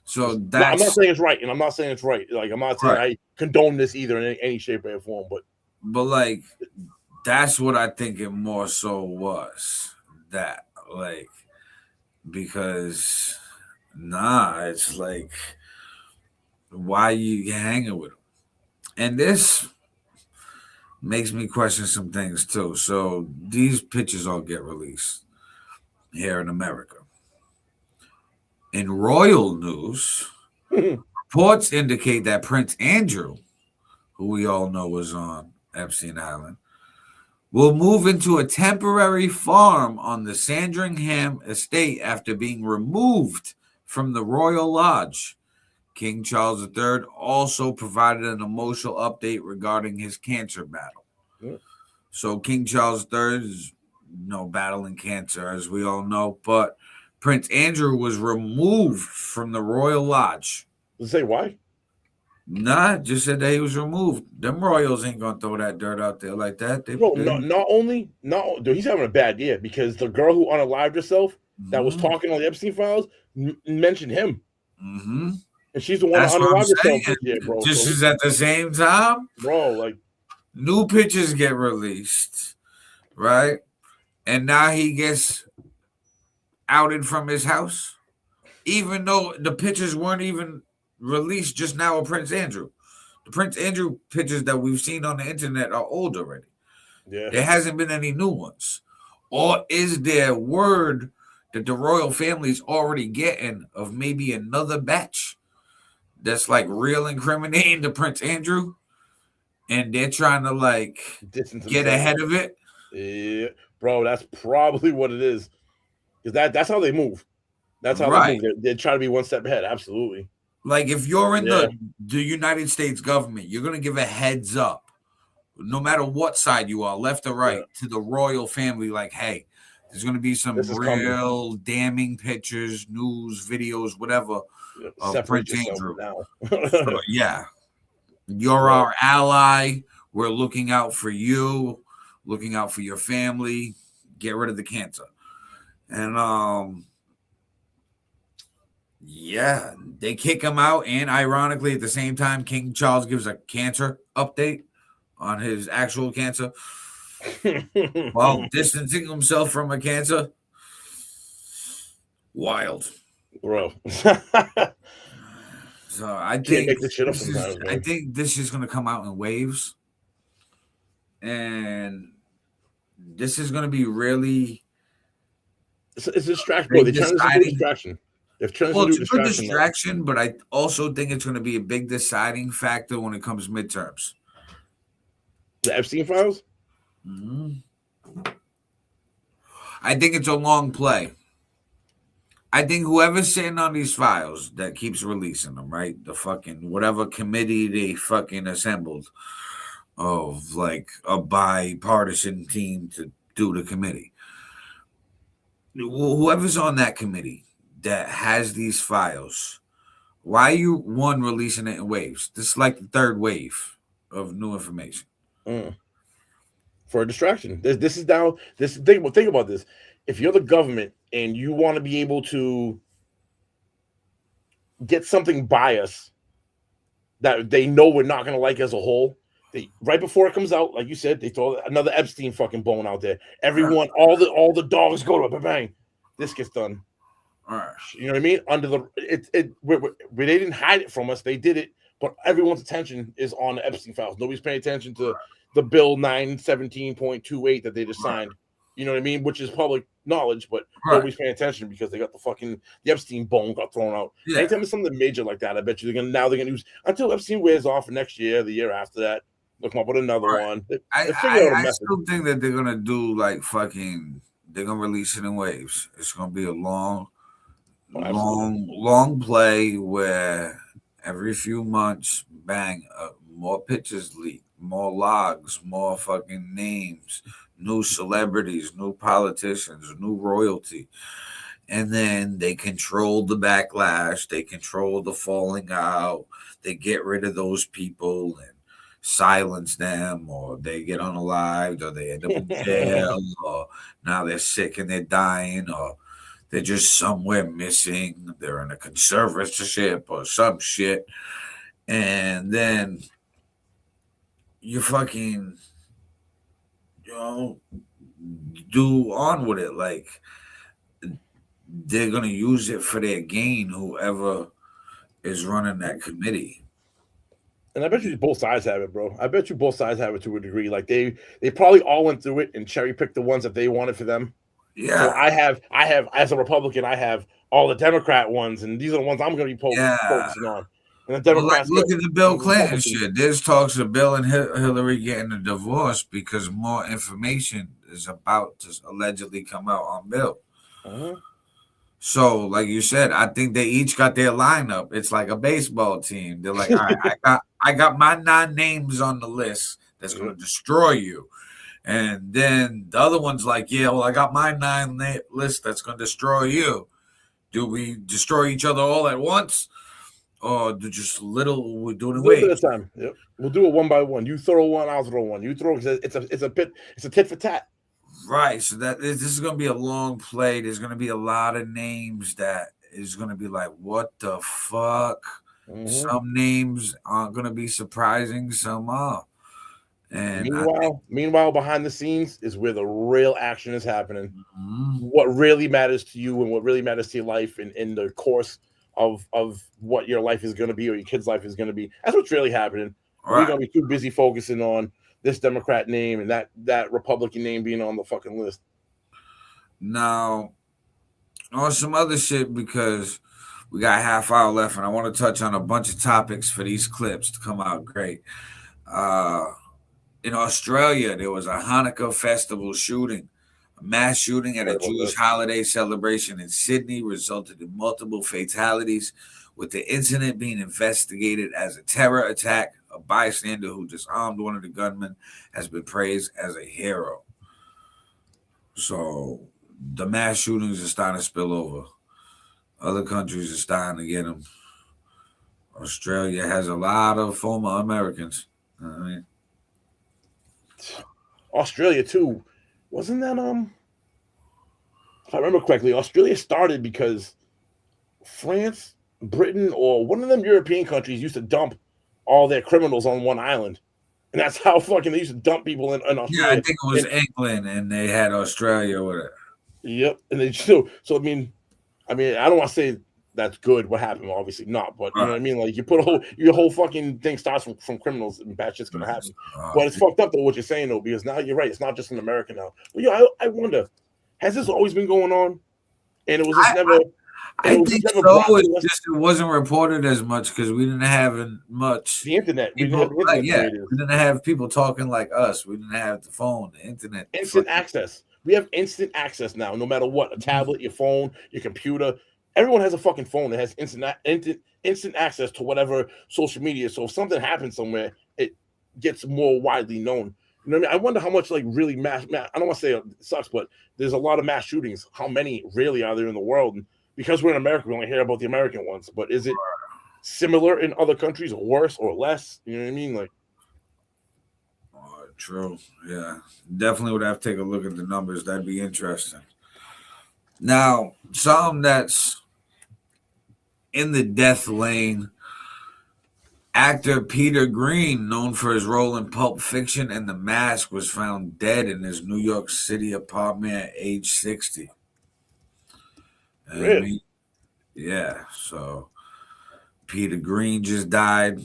So I'm not saying it's right, and I'm not saying it's right. Like, I'm not saying I condone this either in any shape or form, but like, that's what I think it more so was. That, like, because it's like, why you hanging with them? And this makes me question some things too. So these pictures all get released here in America. In royal news, reports indicate that Prince Andrew, who we all know was on Epstein Island, will move into a temporary farm on the Sandringham estate after being removed from the Royal Lodge. King Charles III also provided an emotional update regarding his cancer battle. Yeah. So King Charles III is battling cancer, as we all know, but Prince Andrew was removed from the Royal Lodge. Does it say why? Nah, just said that he was removed. Them royals ain't gonna throw that dirt out there like that. Bro, dude, he's having a bad year because the girl who unalived herself that was talking on the Epstein files mentioned him. Mm-hmm. And she's the one that unalived herself this year, bro. Just as at the same time, bro, like new pictures get released, right? And now he gets outed from his house, even though the pictures weren't even released just now of Prince Andrew. The Prince Andrew pictures that we've seen on the internet are old already. Yeah. There hasn't been any new ones. Or is there word that the royal family's already getting of maybe another batch that's like real incriminating to Prince Andrew? And they're trying to like get ahead of it? Yeah, bro, that's probably what it is. Because that's how they move. That's how they move. They try to be one step ahead. Absolutely. Like if you're in the United States government, you're going to give a heads up, no matter what side you are, left or right, to the royal family. Like, hey, there's going to be some real damning pictures, news, videos, whatever, of Prince Andrew. So, yeah, you're our ally. We're looking out for you, looking out for your family. Get rid of the cancer. And yeah, they kick him out, and ironically, at the same time, King Charles gives a cancer update on his actual cancer while distancing himself from a cancer. Wild, bro. So I think make this shit up sometimes, I think this is going to come out in waves, and this is going to be really. It's a distraction. Bro, they're trying to do a distraction. It's a good distraction, but I also think it's going to be a big deciding factor when it comes midterms. The Epstein files? Mm-hmm. I think it's a long play. I think whoever's sitting on these files that keeps releasing them, right? The fucking whatever committee they fucking assembled of like a bipartisan team to do the committee. Whoever's on that committee that has these files, why are you releasing it in waves? This is like the third wave of new information. For a distraction. This is now think about this. If you're the government and you want to be able to get something biased that they know we're not going to like as a whole, right before it comes out, like you said, they throw another Epstein fucking bone out there. Everyone, all the dogs go to bang. This gets done. You know what I mean? Under the they didn't hide it from us. They did it, but everyone's attention is on the Epstein files. Nobody's paying attention to the bill 917.28 that they just signed. You know what I mean? Which is public knowledge, but nobody's paying attention because they got the Epstein bone got thrown out. Yeah. Anytime there's something major like that, I bet you they're gonna use until Epstein wears off next year, the year after that. They'll come up with another one. I still think that they're gonna do like they're gonna release it in waves. It's gonna be a long play where every few months, bang, more pictures leak, more logs, more fucking names, new celebrities, new politicians, new royalty. And then they control the backlash, they control the falling out, they get rid of those people and silence them, or they get unalived, or they end up in jail, or now they're sick and they're dying, or they're just somewhere missing. They're in a conservatorship or some shit. And then you fucking, do on with it. Like, they're going to use it for their gain, whoever is running that committee. And I bet you both sides have it, bro. I bet you both sides have it to a degree. Like they probably all went through it and cherry picked the ones that they wanted for them. Yeah. So I have as a Republican, I have all the Democrat ones, and these are the ones I'm going to be focusing on. And the Democrats look at the Bill Clinton shit. There's talks of Bill and Hillary getting a divorce because more information is about to allegedly come out on Bill. So, like you said, I think they each got their lineup. It's like a baseball team. They're like, all right, I got my 9 names on the list that's going to destroy you. And then the other one's like, yeah, well, I got my 9 list that's going to destroy you. Do we destroy each other all at once? Or just we're doing away? Little bit of time. Yep. We'll do it one by one. You throw one, I'll throw one. You throw, it's a tit for tat. Right. So this is going to be a long play. There's going to be a lot of names that is going to be like, what the fuck? Some names aren't going to be surprising. Some are. And meanwhile, behind the scenes is where the real action is happening. What really matters to you and what really matters to your life in the course of what your life is going to be or your kid's life is going to be. That's what's really happening. Right. We're going to be too busy focusing on this Democrat name and that Republican name being on the fucking list. Now, on some other shit, because we got a half hour left and I want to touch on a bunch of topics for these clips to come out great. In Australia, there was a Hanukkah festival shooting. A mass shooting at a Jewish holiday celebration in Sydney resulted in multiple fatalities, with the incident being investigated as a terror attack. A bystander who disarmed one of the gunmen has been praised as a hero. So the mass shootings are starting to spill over. Other countries are starting to get them. Australia has a lot of former Americans. Australia too. Wasn't that if I remember correctly, Australia started because France, Britain, or one of them European countries used to dump all their criminals on one island. And that's how fucking they used to dump people in Australia. Yeah, I think it was England and they had Australia with it. Yep. And they so I mean, I don't want to say that's good what happened, obviously not, but you know what I mean? Like you put your whole fucking thing starts from criminals and bad shit's gonna happen. But it's fucked up though what you're saying though, because now you're right, it's not just in America now. But I wonder, has this always been going on? And it was just never I think so. It's just it wasn't reported as much because we didn't have much the internet. We didn't have people talking like us. We didn't have the phone, the internet, instant access. We have instant access now, no matter what. A tablet, your phone, your computer. Everyone has a fucking phone that has instant access to whatever social media. So if something happens somewhere, it gets more widely known. You know what I mean? I wonder how much really mass I don't want to say it sucks, but there's a lot of mass shootings. How many really are there in the world? And because we're in America, we only hear about the American ones. But is it similar in other countries, or worse, or less? You know what I mean? Like, true. Yeah, definitely would have to take a look at the numbers. That'd be interesting. Now, something that's in the death lane. Actor Peter Green, known for his role in Pulp Fiction and The Mask, was found dead in his New York City apartment at age 60. Really? Yeah, so Peter Green just died.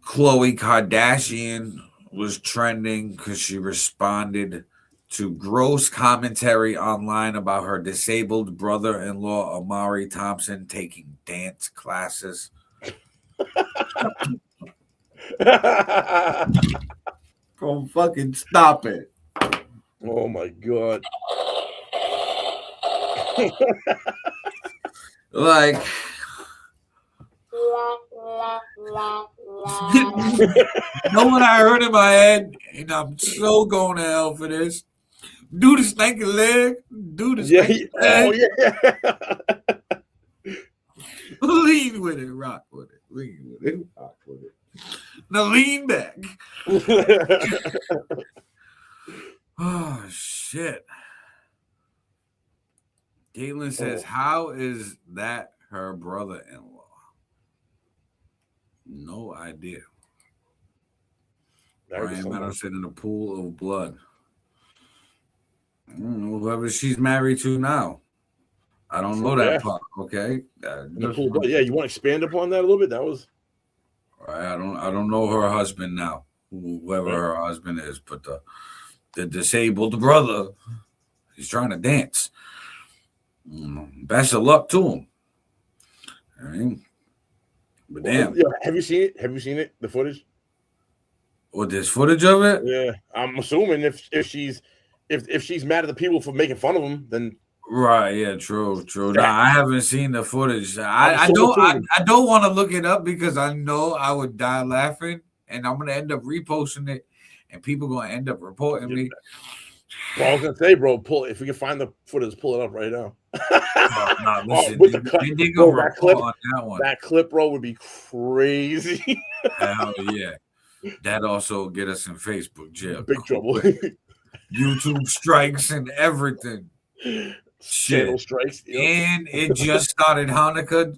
Khloe Kardashian was trending because she responded to gross commentary online about her disabled brother-in-law, Amari Thompson, taking dance classes. Go fucking stop it. Oh, my God. Like... You know what I heard in my head? And I'm so going to hell for this. Do the stanky leg. Do the stanky leg. Oh, yeah. Lean with it. Rock with it. Lean with it. Rock with it. Now lean back. Oh, shit. Caitlin says, how is that her brother-in-law? No idea. Brian Meadows said in a pool of blood. I don't know whoever she's married to now. I don't know that part. Okay. Yeah, you want to expand upon that a little bit? That was right. I don't know her husband now, whoever her husband is, but the disabled brother, he's trying to dance. Best of luck to him. I mean, but damn. Yeah, have you seen it? Have you seen it? The footage? Well, there's footage of it. Yeah, I'm assuming if she's mad at the people for making fun of him, then right. Yeah, true. Nah, I haven't seen the footage. I don't want to look it up because I know I would die laughing, and I'm gonna end up reposting it, and people gonna end up reporting me. Well, I was gonna say, bro, if we can find the footage, pull it up right now. Listen, with the cut, bro, that clip, bro, would be crazy. Hell yeah. That also get us in Facebook jail. Big trouble. YouTube strikes and everything. Channel strikes. Yep. And it just started Hanukkah.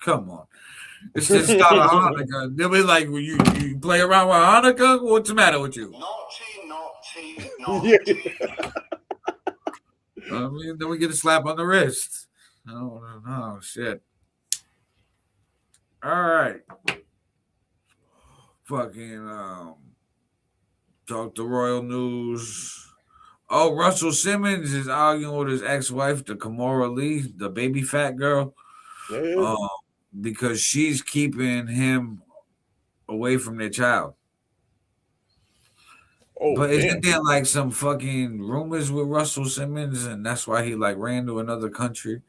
Come on. It just started Hanukkah. They'll be like, well, you play around with Hanukkah? What's the matter with you? Naughty. I mean, then we get a slap on the wrist. Oh, shit. All right. Fucking talk to Royal News. Oh, Russell Simmons is arguing with his ex-wife, the Kimora Lee, the baby fat girl, because she's keeping him away from their child. Oh, but isn't there like some fucking rumors with Russell Simmons, and that's why he like ran to another country?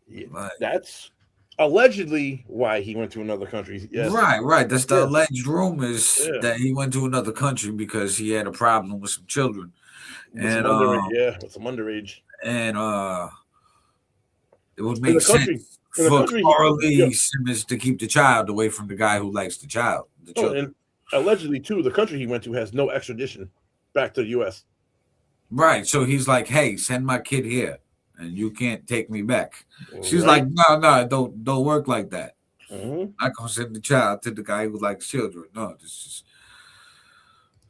Yeah, that's allegedly why he went to another country. Yes. Right. That's the alleged rumors that he went to another country because he had a problem with some children. With some underage. And it would make sense for Kimora Lee Simmons to keep the child away from the guy who likes the child. And allegedly, too, the country he went to has no extradition back to the U.S. Right. So he's like, hey, send my kid here, and you can't take me back. She's like, no, don't work like that. I'm not going to send the child to the guy who likes children. No, this is...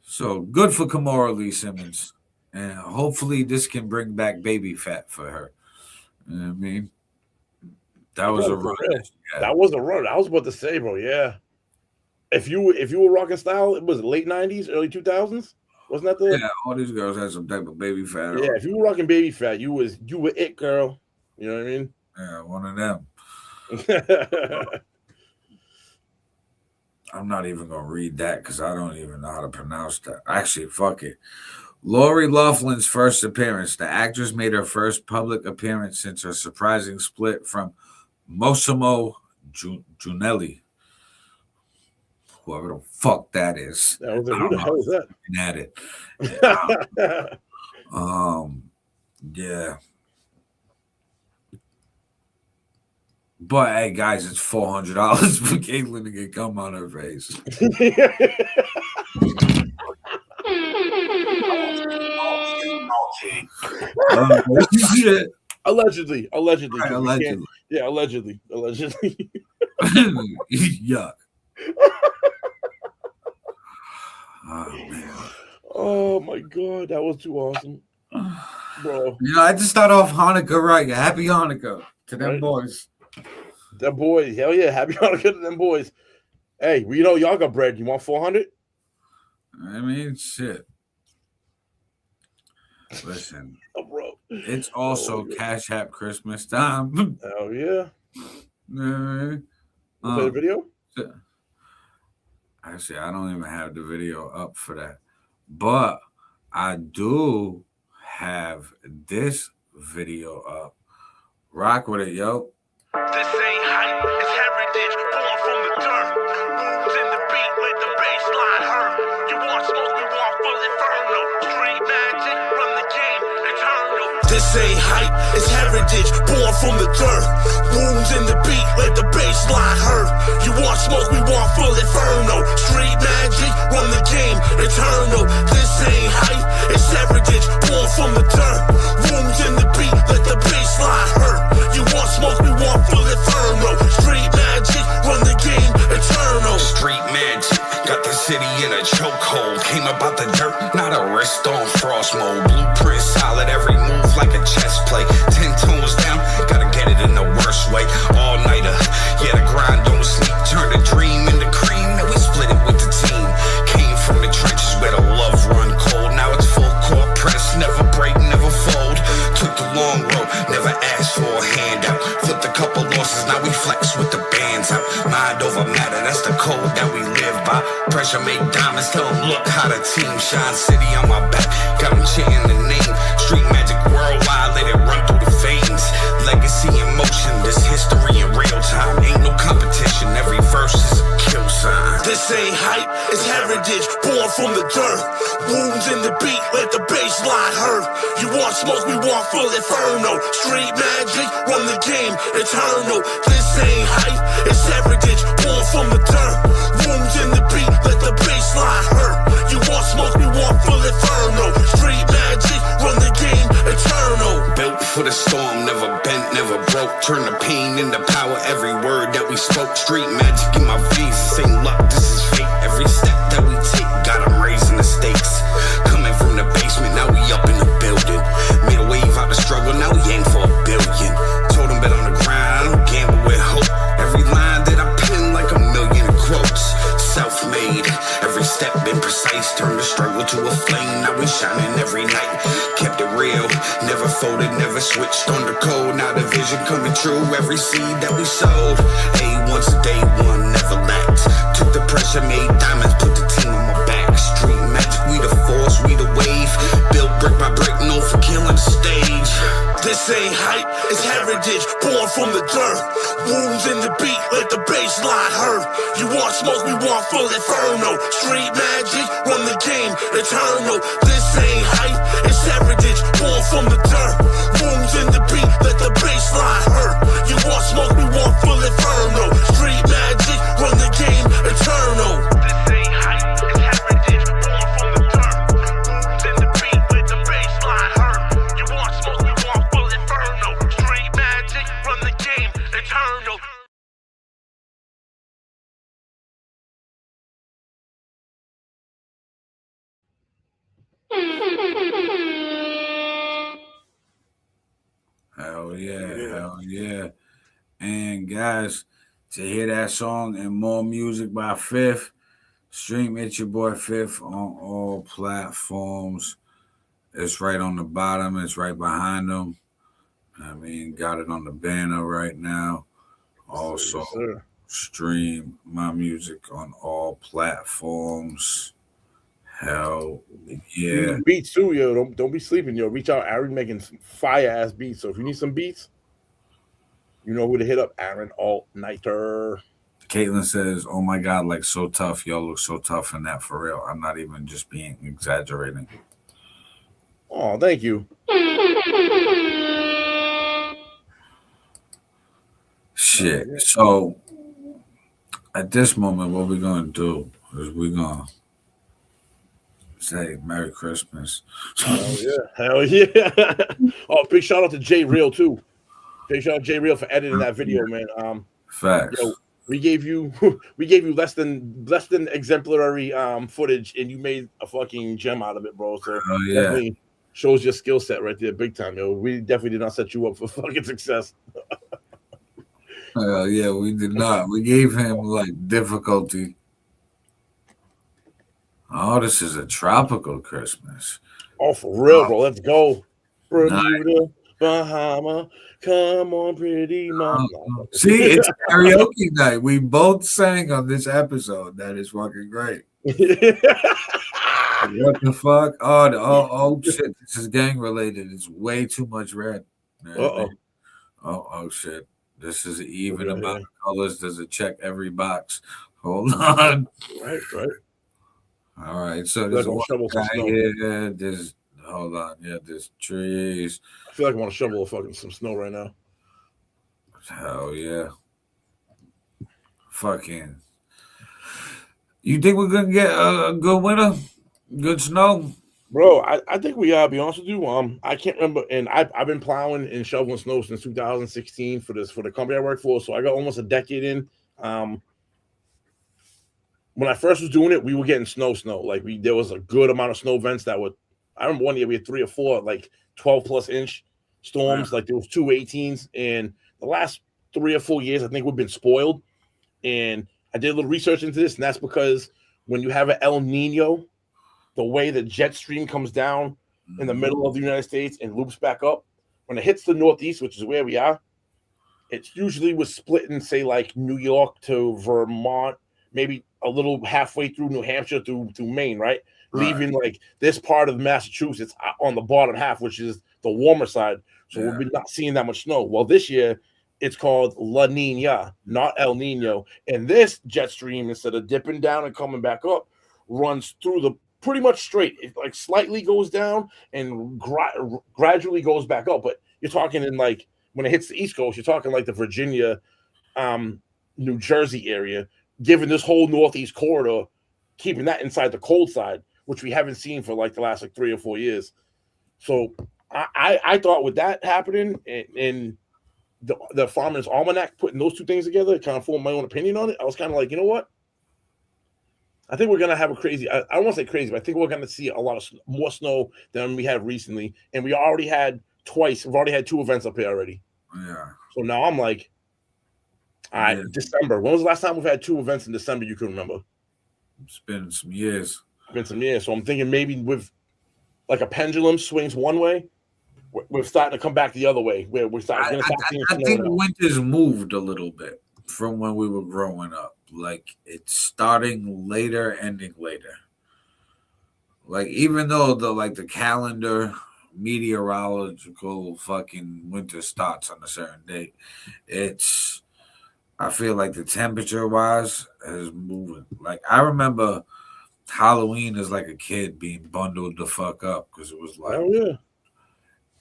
So good for Kimora Lee Simmons. And hopefully this can bring back baby fat for her. You know what I mean? That was a run. That was a run. I was about to say, bro, yeah. If you were rocking style, it was late 90s, early 2000s. Wasn't that the... Yeah, all these girls had some type of baby fat. Yeah, if you were rocking baby fat, you were it, girl. You know what I mean? Yeah, one of them. I'm not even going to read that because I don't even know how to pronounce that. Actually, fuck it. Lori Loughlin's first appearance. The actress made her first public appearance since her surprising split from Massimo Giunelli. Whoever the fuck that is. Who the hell is that? At it. Yeah. But hey, guys, it's $400 for Caitlyn to get cum on her face. Allegedly. Right, allegedly. Yeah, allegedly. Yuck. Oh man. Oh my god, that was too awesome. Bro. You know, I just start off Hanukkah right. Happy Hanukkah to them boys. Them boys, hell yeah, happy Hanukkah to them boys. Hey, you know y'all got bread. You want 400? I mean, shit. Listen, bro. It's also Cash App Christmas time. Oh yeah. Play the video? Actually, I don't even have the video up for that. But I do have this video up. Rock with it, yo. This ain't hype, it's heritage, born from the dirt. Moves in the beat, let the bass line hurt. You want smoke, we want full inferno. Street magic, run the game, eternal. This ain't hype, it's heritage, born from the dirt. Wounds in the beat, let the bass line hurt. You want smoke, we want full inferno. Street magic, run the game, eternal. This ain't hype, it's heritage, born from the dirt. Wounds in the beat, let the bass line hurt. You want smoke, we want full inferno. Street magic, run the game, eternal. Street magic, got the city in a chokehold. Came about the dirt, not a wrist on frost mode. Blueprint solid, every move like a chess play. 10 tones down, never asked for a handout. Flipped a couple losses, now we flex with the bands out. Mind over matter, that's the code that we live by. Pressure make diamonds, tell them look how the team shines. City on my back, got them chanting the name. Street magic worldwide, let it run through the veins. Legacy in motion, this history in real time. Ain't no competition, every verse is a kill sign. This ain't hype, it's heritage, born from the dirt. Wounds in the beat, let the bass line hurt. You want smoke, we want full inferno. Street magic, run the game, eternal. This ain't hype, it's heritage, born from the dirt. Wounds in the beat, let the bass line hurt. You want smoke, we want full inferno. Street magic, run the game, eternal. Built for the storm, never bent, never broke. Turn the pain into power, every word that we spoke. Street magic in my veins, this ain't luck, this is fate. Every step that we take, got 'em raising the stakes. Coming from the basement, now we up in the building. Made a wave out the struggle, now we aim for a billion. Told 'em bet on the grind, I don't gamble with hope. Every line that I pen like a million quotes. Self-made, every step been precise. Turned the struggle to a flame, now we shining every night. Kept it real, never folded, never switched on the code. Now the vision coming true, every seed that we sowed. A1's day one, never lacked. Took the pressure, made diamonds, put the team on my back. Street magic, we the force, we the wave. Built brick by brick, known for killing the stage. This ain't hype, it's heritage, born from the dirt. Wounds in the beat, let the bass line hurt. You want smoke, we want full inferno. Street magic, run the game, eternal. This ain't hype, it's heritage, born from the dirt. Wounds in the beat, let the bass line hurt. You want smoke, we want full inferno. Street magic, run the game, eternal. This ain't hype, it's heritage, born from the dirt. Wounds in the beat, let the bass line hurt. You want smoke, we want full inferno. Street magic, run the game, eternal. Hell yeah, hell yeah. And guys, to hear that song and more music by Fifth, stream It's Your Boy Fifth on all platforms. It's right on the bottom, it's right behind them. I mean, got it on the banner right now. Also, Yes, stream my music on all platforms. Hell yeah. Beats too, yo. Don't be sleeping, yo. Reach out, Aaron making some fire ass beats. So if you need some beats, you know who to hit up, Aaron Alt Nighter. Caitlin says, "Oh my God, like so tough. Y'all look so tough in that for real. I'm not even just being exaggerating." Oh, thank you. Shit. So at this moment, what we're gonna do is we're gonna say Merry Christmas. Hell yeah. Oh, big shout out to Jay Real too. Big shout out to Jay Real for editing that video, man. Facts. Yo, we gave you less than exemplary footage, and you made a fucking gem out of it, bro. So yeah. definitely shows your skill set right there, big time, yo. We definitely did not set you up for fucking success. Yeah, we did not. We gave him like difficulty. Oh, this is a tropical Christmas. Oh, for real, bro. Let's go. Nice. Bermuda, Bahama, come on, pretty mama. See, it's karaoke night. We both sang on this episode. That is fucking great. What the fuck? Oh shit. This is gang related. It's way too much red. Oh shit. This is even amount of colors. Does it check every box? Hold on. Right. All right. So there's one shovel some guy snow. here. There's hold on. Yeah, there's trees. I feel like I want to shovel some snow right now. Hell yeah. Fucking. You think we're gonna get a good winter? Good snow? Bro, I think we are, be honest with you. I can't remember, and I've been plowing and shoveling snow since 2016 for the company I work for. So I got almost a decade in. When I first was doing it, we were getting snow. Like there was a good amount of snow events that would. I remember one year we had 3 or 4 like 12 plus inch storms. Like there was 2 18s, and the last 3 or 4 years I think we've been spoiled. And I did a little research into this, and that's because when you have an El Nino, the way the jet stream comes down in the middle of the United States and loops back up, when it hits the Northeast, which is where we are, it's usually was split in, say, like New York to Vermont, maybe a little halfway through New Hampshire through Maine, right? Leaving like this part of Massachusetts on the bottom half, which is the warmer side. So we're not seeing that much snow. Well, this year it's called La Nina, not El Nino. And this jet stream, instead of dipping down and coming back up, runs through the pretty much straight. It like slightly goes down and gradually goes back up. But you're talking in like when it hits the East Coast, you're talking like the Virginia, New Jersey area, giving this whole Northeast corridor, keeping that inside the cold side, which we haven't seen for like the last like 3 or 4 years. So I thought with that happening and the Farmer's Almanac putting those two things together, kind of formed my own opinion on it. I was kind of like, you know what? I think we're going to have a crazy, I don't want to say crazy, but I think we're going to see a lot of more snow than we have recently. And we already had twice. We've already had 2 events up here already. Yeah. So now I'm like, all right, December. When was the last time we've had 2 events in December you can remember? It's been some years. Been some years. So I'm thinking maybe with like a pendulum swings one way, we're starting to come back the other way. Where we're starting. I think winter's moved a little bit from when we were growing up. Like it's starting later, ending later. Like even though the calendar meteorological fucking winter starts on a certain date, I feel like the temperature wise is moving. Like I remember Halloween as like a kid being bundled the fuck up because it was like, oh yeah.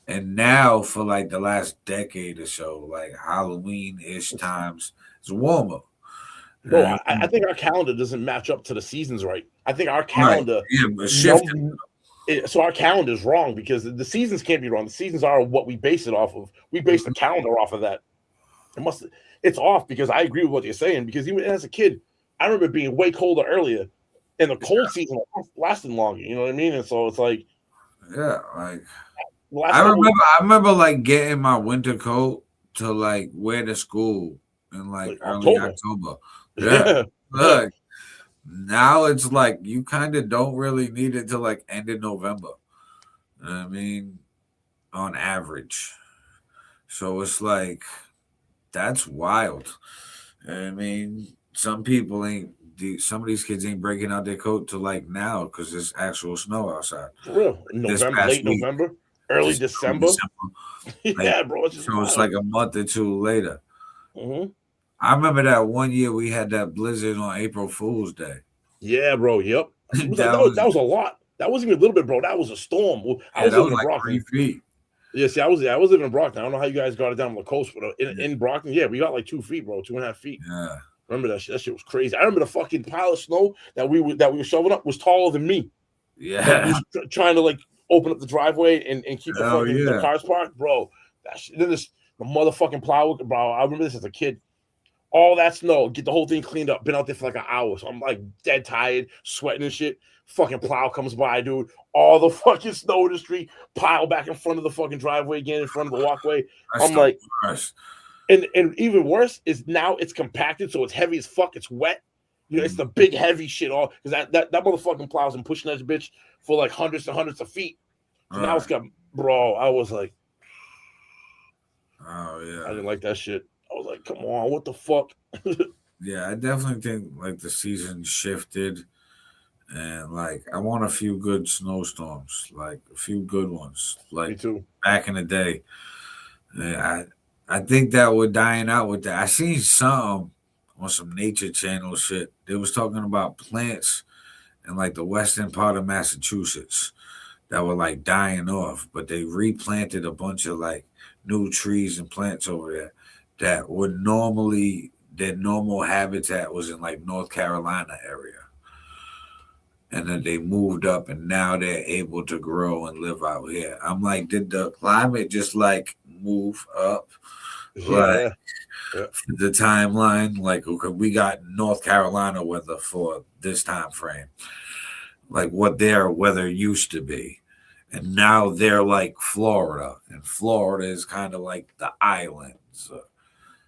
And now for like the last decade or so, like Halloween-ish times, it's warmer. Bro, I think our calendar doesn't match up to the seasons right. I think our calendar, so our calendar is wrong because the seasons can't be wrong. The seasons are what we base it off of. We base the calendar off of that. It's off because I agree with what you're saying. Because even as a kid, I remember being way colder earlier, and the cold season lasted longer. You know what I mean? And so it's like, like. I remember like getting my winter coat to like wear to school in like early October. Yeah. Look, now it's like you kind of don't really need it till like end of November. You know what I mean, on average. So it's like that's wild. I mean, some of these kids ain't breaking out their coat till like now because there's actual snow outside. For real, late November. Early December. Yeah, bro. It's like a month or 2 later. Mm-hmm. I remember that one year we had that blizzard on April Fool's Day. Yeah, bro. Yep. That was a lot. That wasn't even a little bit, bro. That was a storm. I was living in Brockton. 3 feet. Yeah, see, I was living in Brockton. I don't know how you guys got it down on the coast, but in Brockton, yeah, we got like 2 feet, bro, 2.5 feet. Yeah. Remember that shit? That shit was crazy. I remember the fucking pile of snow that we were shoveling up was taller than me. Yeah. Trying to like open up the driveway and keep the cars parked, bro. That shit, then the motherfucking plow, bro. I remember this as a kid. All that snow, get the whole thing cleaned up. Been out there for like an hour, so I'm like dead tired, sweating and shit. Fucking plow comes by, dude. All the fucking snow in the street, pile back in front of the fucking driveway again, in front of the walkway. I'm like, and even worse is now it's compacted, so it's heavy as fuck. It's wet. You know, it's the big heavy shit all because that motherfucking plow's been pushing that bitch for like hundreds and hundreds of feet. So now it's got, bro. I was like, oh yeah, I didn't like that shit. I was like, come on, what the fuck? Yeah, I definitely think like the season shifted, and like I want a few good snowstorms, like a few good ones, like Me too. back in the day. And I think that we're dying out with that. I seen some on some nature channel shit. They was talking about plants in like the western part of Massachusetts that were like dying off, but they replanted a bunch of like new trees and plants over there that would normally their normal habitat was in like North Carolina area. And then they moved up and now they're able to grow and live out here. I'm like, did the climate just like move up? Yeah. The timeline, like okay, we got North Carolina weather for this time frame, like what their weather used to be, and now they're like Florida, and Florida is kind of like the islands,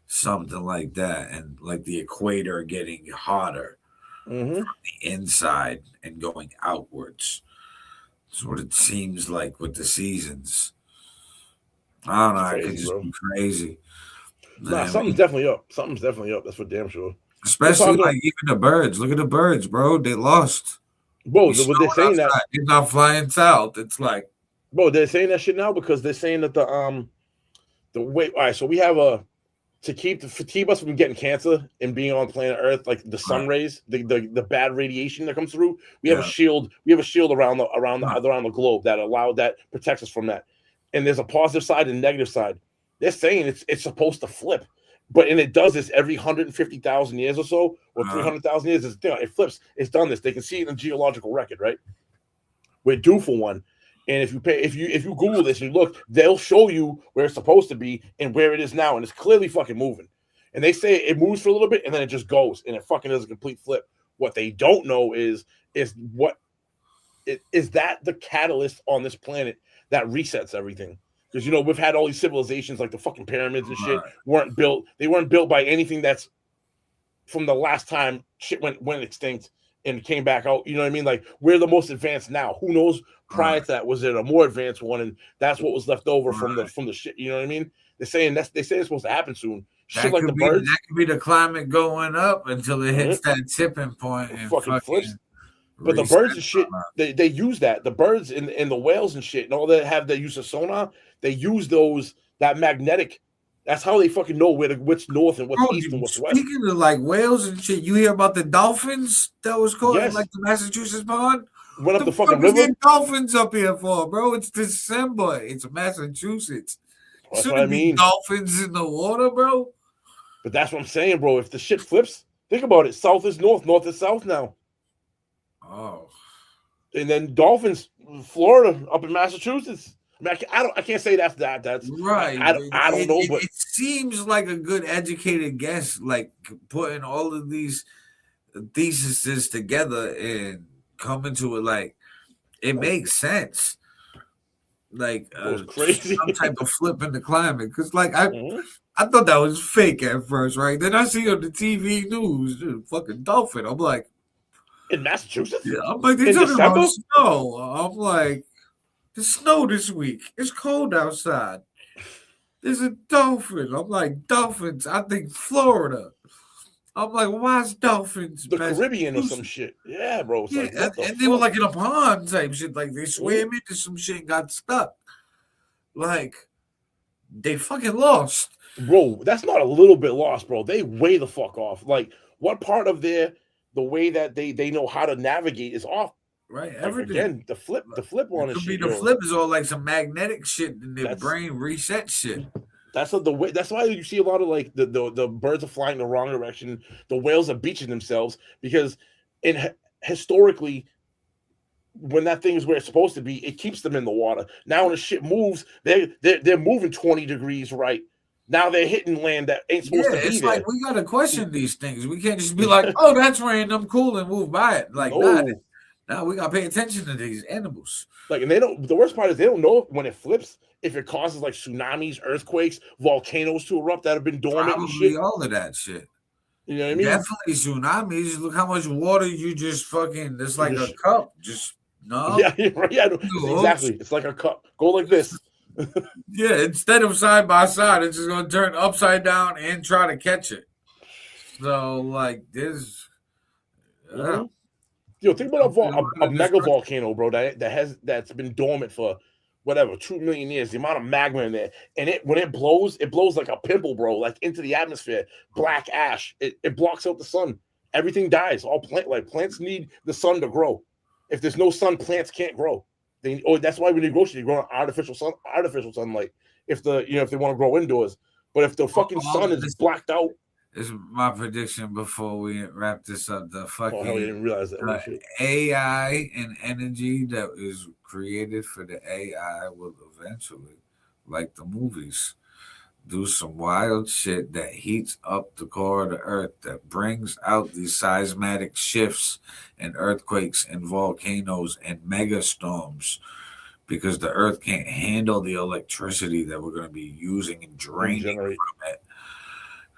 something like that, and like the equator getting hotter from the inside and going outwards. That's what it seems like with the seasons. I don't know. It's It could crazy, just bro. be crazy. Nah, I something's mean, definitely up. Something's definitely up. That's for damn sure. especially talking- like even the birds. Look at the birds, bro. They lost. Bro, It's what they're snowing saying that, outside. They're not flying south. It's like, bro, they're saying that shit now because they're saying that the way. All right, so we have to keep us from getting cancer and being on planet Earth, like the sun rays, the bad radiation that comes through. We have a shield. We have a shield around the globe that protects us from that. And there's a positive side and negative side. They're saying it's supposed to flip, and it does this every 150,000 years or so, or 300,000 years. It flips. It's done this. They can see it in the geological record, right? We're due for one. And if you Google this and you look, they'll show you where it's supposed to be and where it is now, and it's clearly fucking moving. And they say it moves for a little bit and then it just goes and it fucking does a complete flip. What they don't know is that the catalyst on this planet that resets everything. Because we've had all these civilizations like the fucking pyramids and shit weren't built. They weren't built by anything that's from the last time shit went extinct and came back out. You know what I mean? Like, we're the most advanced now. Who knows? Prior to that, was it a more advanced one? And that's what was left over from the shit. You know what I mean? They say it's supposed to happen soon. Shit like the birds. That could be the climate going up until it hits that tipping point and fucking flips. But the birds and shit, they use that. The birds and the whales and shit and all that have the use of sonar. They use that magnetic. That's how they fucking know what's north and what's east and what's west. Speaking of like whales and shit, you hear about the dolphins that was caught in like the Massachusetts pond? Went up the fucking river. Dolphins up here for, bro? It's December. It's Massachusetts. That's what I mean. Dolphins in the water, bro. But that's what I'm saying, bro. If the shit flips, think about it. South is north, north is south now. Oh. And then dolphins, Florida, up in Massachusetts. I mean, I can't say that's right. I don't know, but it seems like a good educated guess, like putting all of these theses together and coming to it like it makes sense. Like crazy. Some type of flip in the climate. Because like I thought that was fake at first, right? Then I see on the TV news, fucking dolphin. I'm like, in Massachusetts? Yeah, I'm like, they're talking about snow. I'm like, there's snow this week. It's cold outside. There's a dolphin. I'm like, dolphins. I think Florida. I'm like, why is dolphins? The Caribbean or some shit. Yeah, bro. Yeah, like, and they were like in a pond type shit. Like they swam into some shit and got stuck. Like they fucking lost. Bro, that's not a little bit lost, bro. They way the fuck off. Like, what part of the way that they know how to navigate is off. Right, like, everything. Again, the flip on it shit. The flip is all like some magnetic shit, and their brain reset shit. That's the way. That's why you see a lot of like the birds are flying the wrong direction. The whales are beaching themselves because, historically, when that thing is where it's supposed to be, it keeps them in the water. Now when the shit moves, they're moving 20 degrees right. Now they're hitting land that ain't supposed to be it's there. like we gotta question these things. We can't just be like, "Oh, that's random, cool," and move by it. Like, now we gotta pay attention to these animals. Like, and they don't. The worst part is they don't know when it flips if it causes like tsunamis, earthquakes, volcanoes to erupt that have been dormant and shit. All of that shit. You know what I mean? Definitely tsunamis. Look how much water you just fucking. It's like a cup. Just no. Yeah, right. Yeah, exactly. It's like a cup. Go like this. Yeah, instead of side by side, it's just gonna turn upside down and try to catch it. So like this. Yo, think about a mega volcano, bro. That's been dormant for whatever 2 million years. The amount of magma in there, and when it blows like a pimple, bro, like into the atmosphere. Black ash. It blocks out the sun. Everything dies. All plants need the sun to grow. If there's no sun, plants can't grow. That's why when you grow shit, you grow artificial sunlight. If they want to grow indoors, but if the fucking sun is blacked out. This is my prediction before we wrap this up. The fucking I didn't realize that. AI and energy that is created for the AI will eventually, like the movies, do some wild shit that heats up the core of the earth, that brings out these seismic shifts and earthquakes and volcanoes and mega storms, because the earth can't handle the electricity that we're going to be using and draining from it.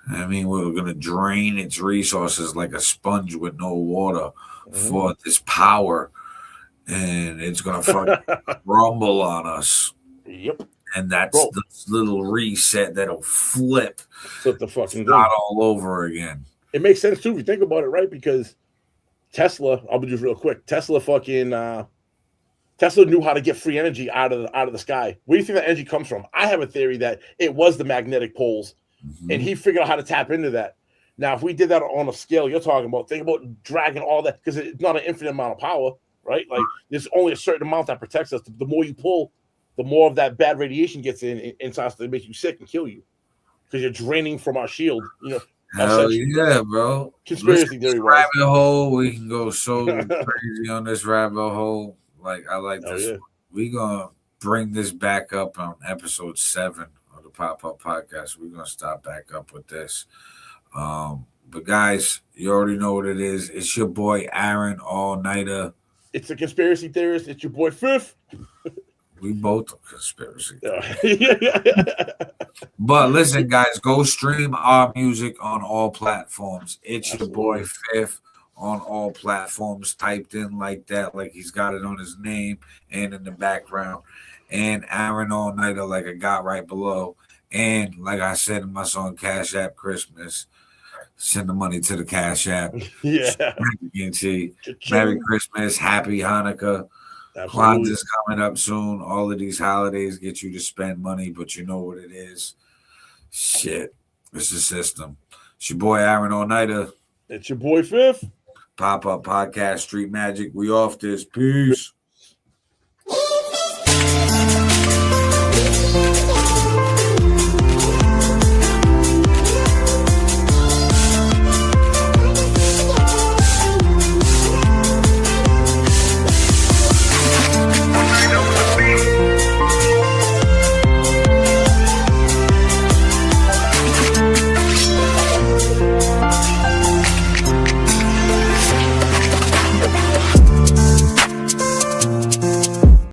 I mean, we're going to drain its resources like a sponge with no water for this power, and it's going to fucking rumble on us. Yep. And that's Bro. the little reset that'll flip the fucking thing. not all over again. It makes sense too if you think about it, right? Because Tesla, I'll be just real quick. Tesla knew how to get free energy out of the sky. Where do you think that energy comes from? I have a theory that it was the magnetic poles, and he figured out how to tap into that. Now, if we did that on a scale you're talking about, think about dragging all that, because it's not an infinite amount of power, right? Like there's only a certain amount that protects us. The more you pull, the more of that bad radiation gets in and starts to make you sick and kill you, because you're draining from our shield. You know, Hell yeah, bro. Conspiracy theory. Rabbit hole. We can go so crazy on this rabbit hole. Like I like this. Yeah. We gonna bring this back up on episode 7 of the Pop Up Podcast. We're gonna start back up with this. But guys, you already know what it is. It's your boy Aaron All Nighter. It's a conspiracy theorist. It's your boy Fifth. We both are conspiracy. But listen, guys, go stream our music on all platforms. It's your boy Fifth on all platforms, typed in like that, like he's got it on his name and in the background. And Aaron All Nighter, like I got right below. And like I said in my song Cash App Christmas, send the money to the Cash App. Yeah. Merry Christmas, Happy Hanukkah. Kwanzaa's coming up soon. All of these holidays get you to spend money, but you know what it is. Shit. It's the system. It's your boy Aaron All Nighter. It's your boy Fifth. Pop Up Podcast, Street Magic. We off this. Peace.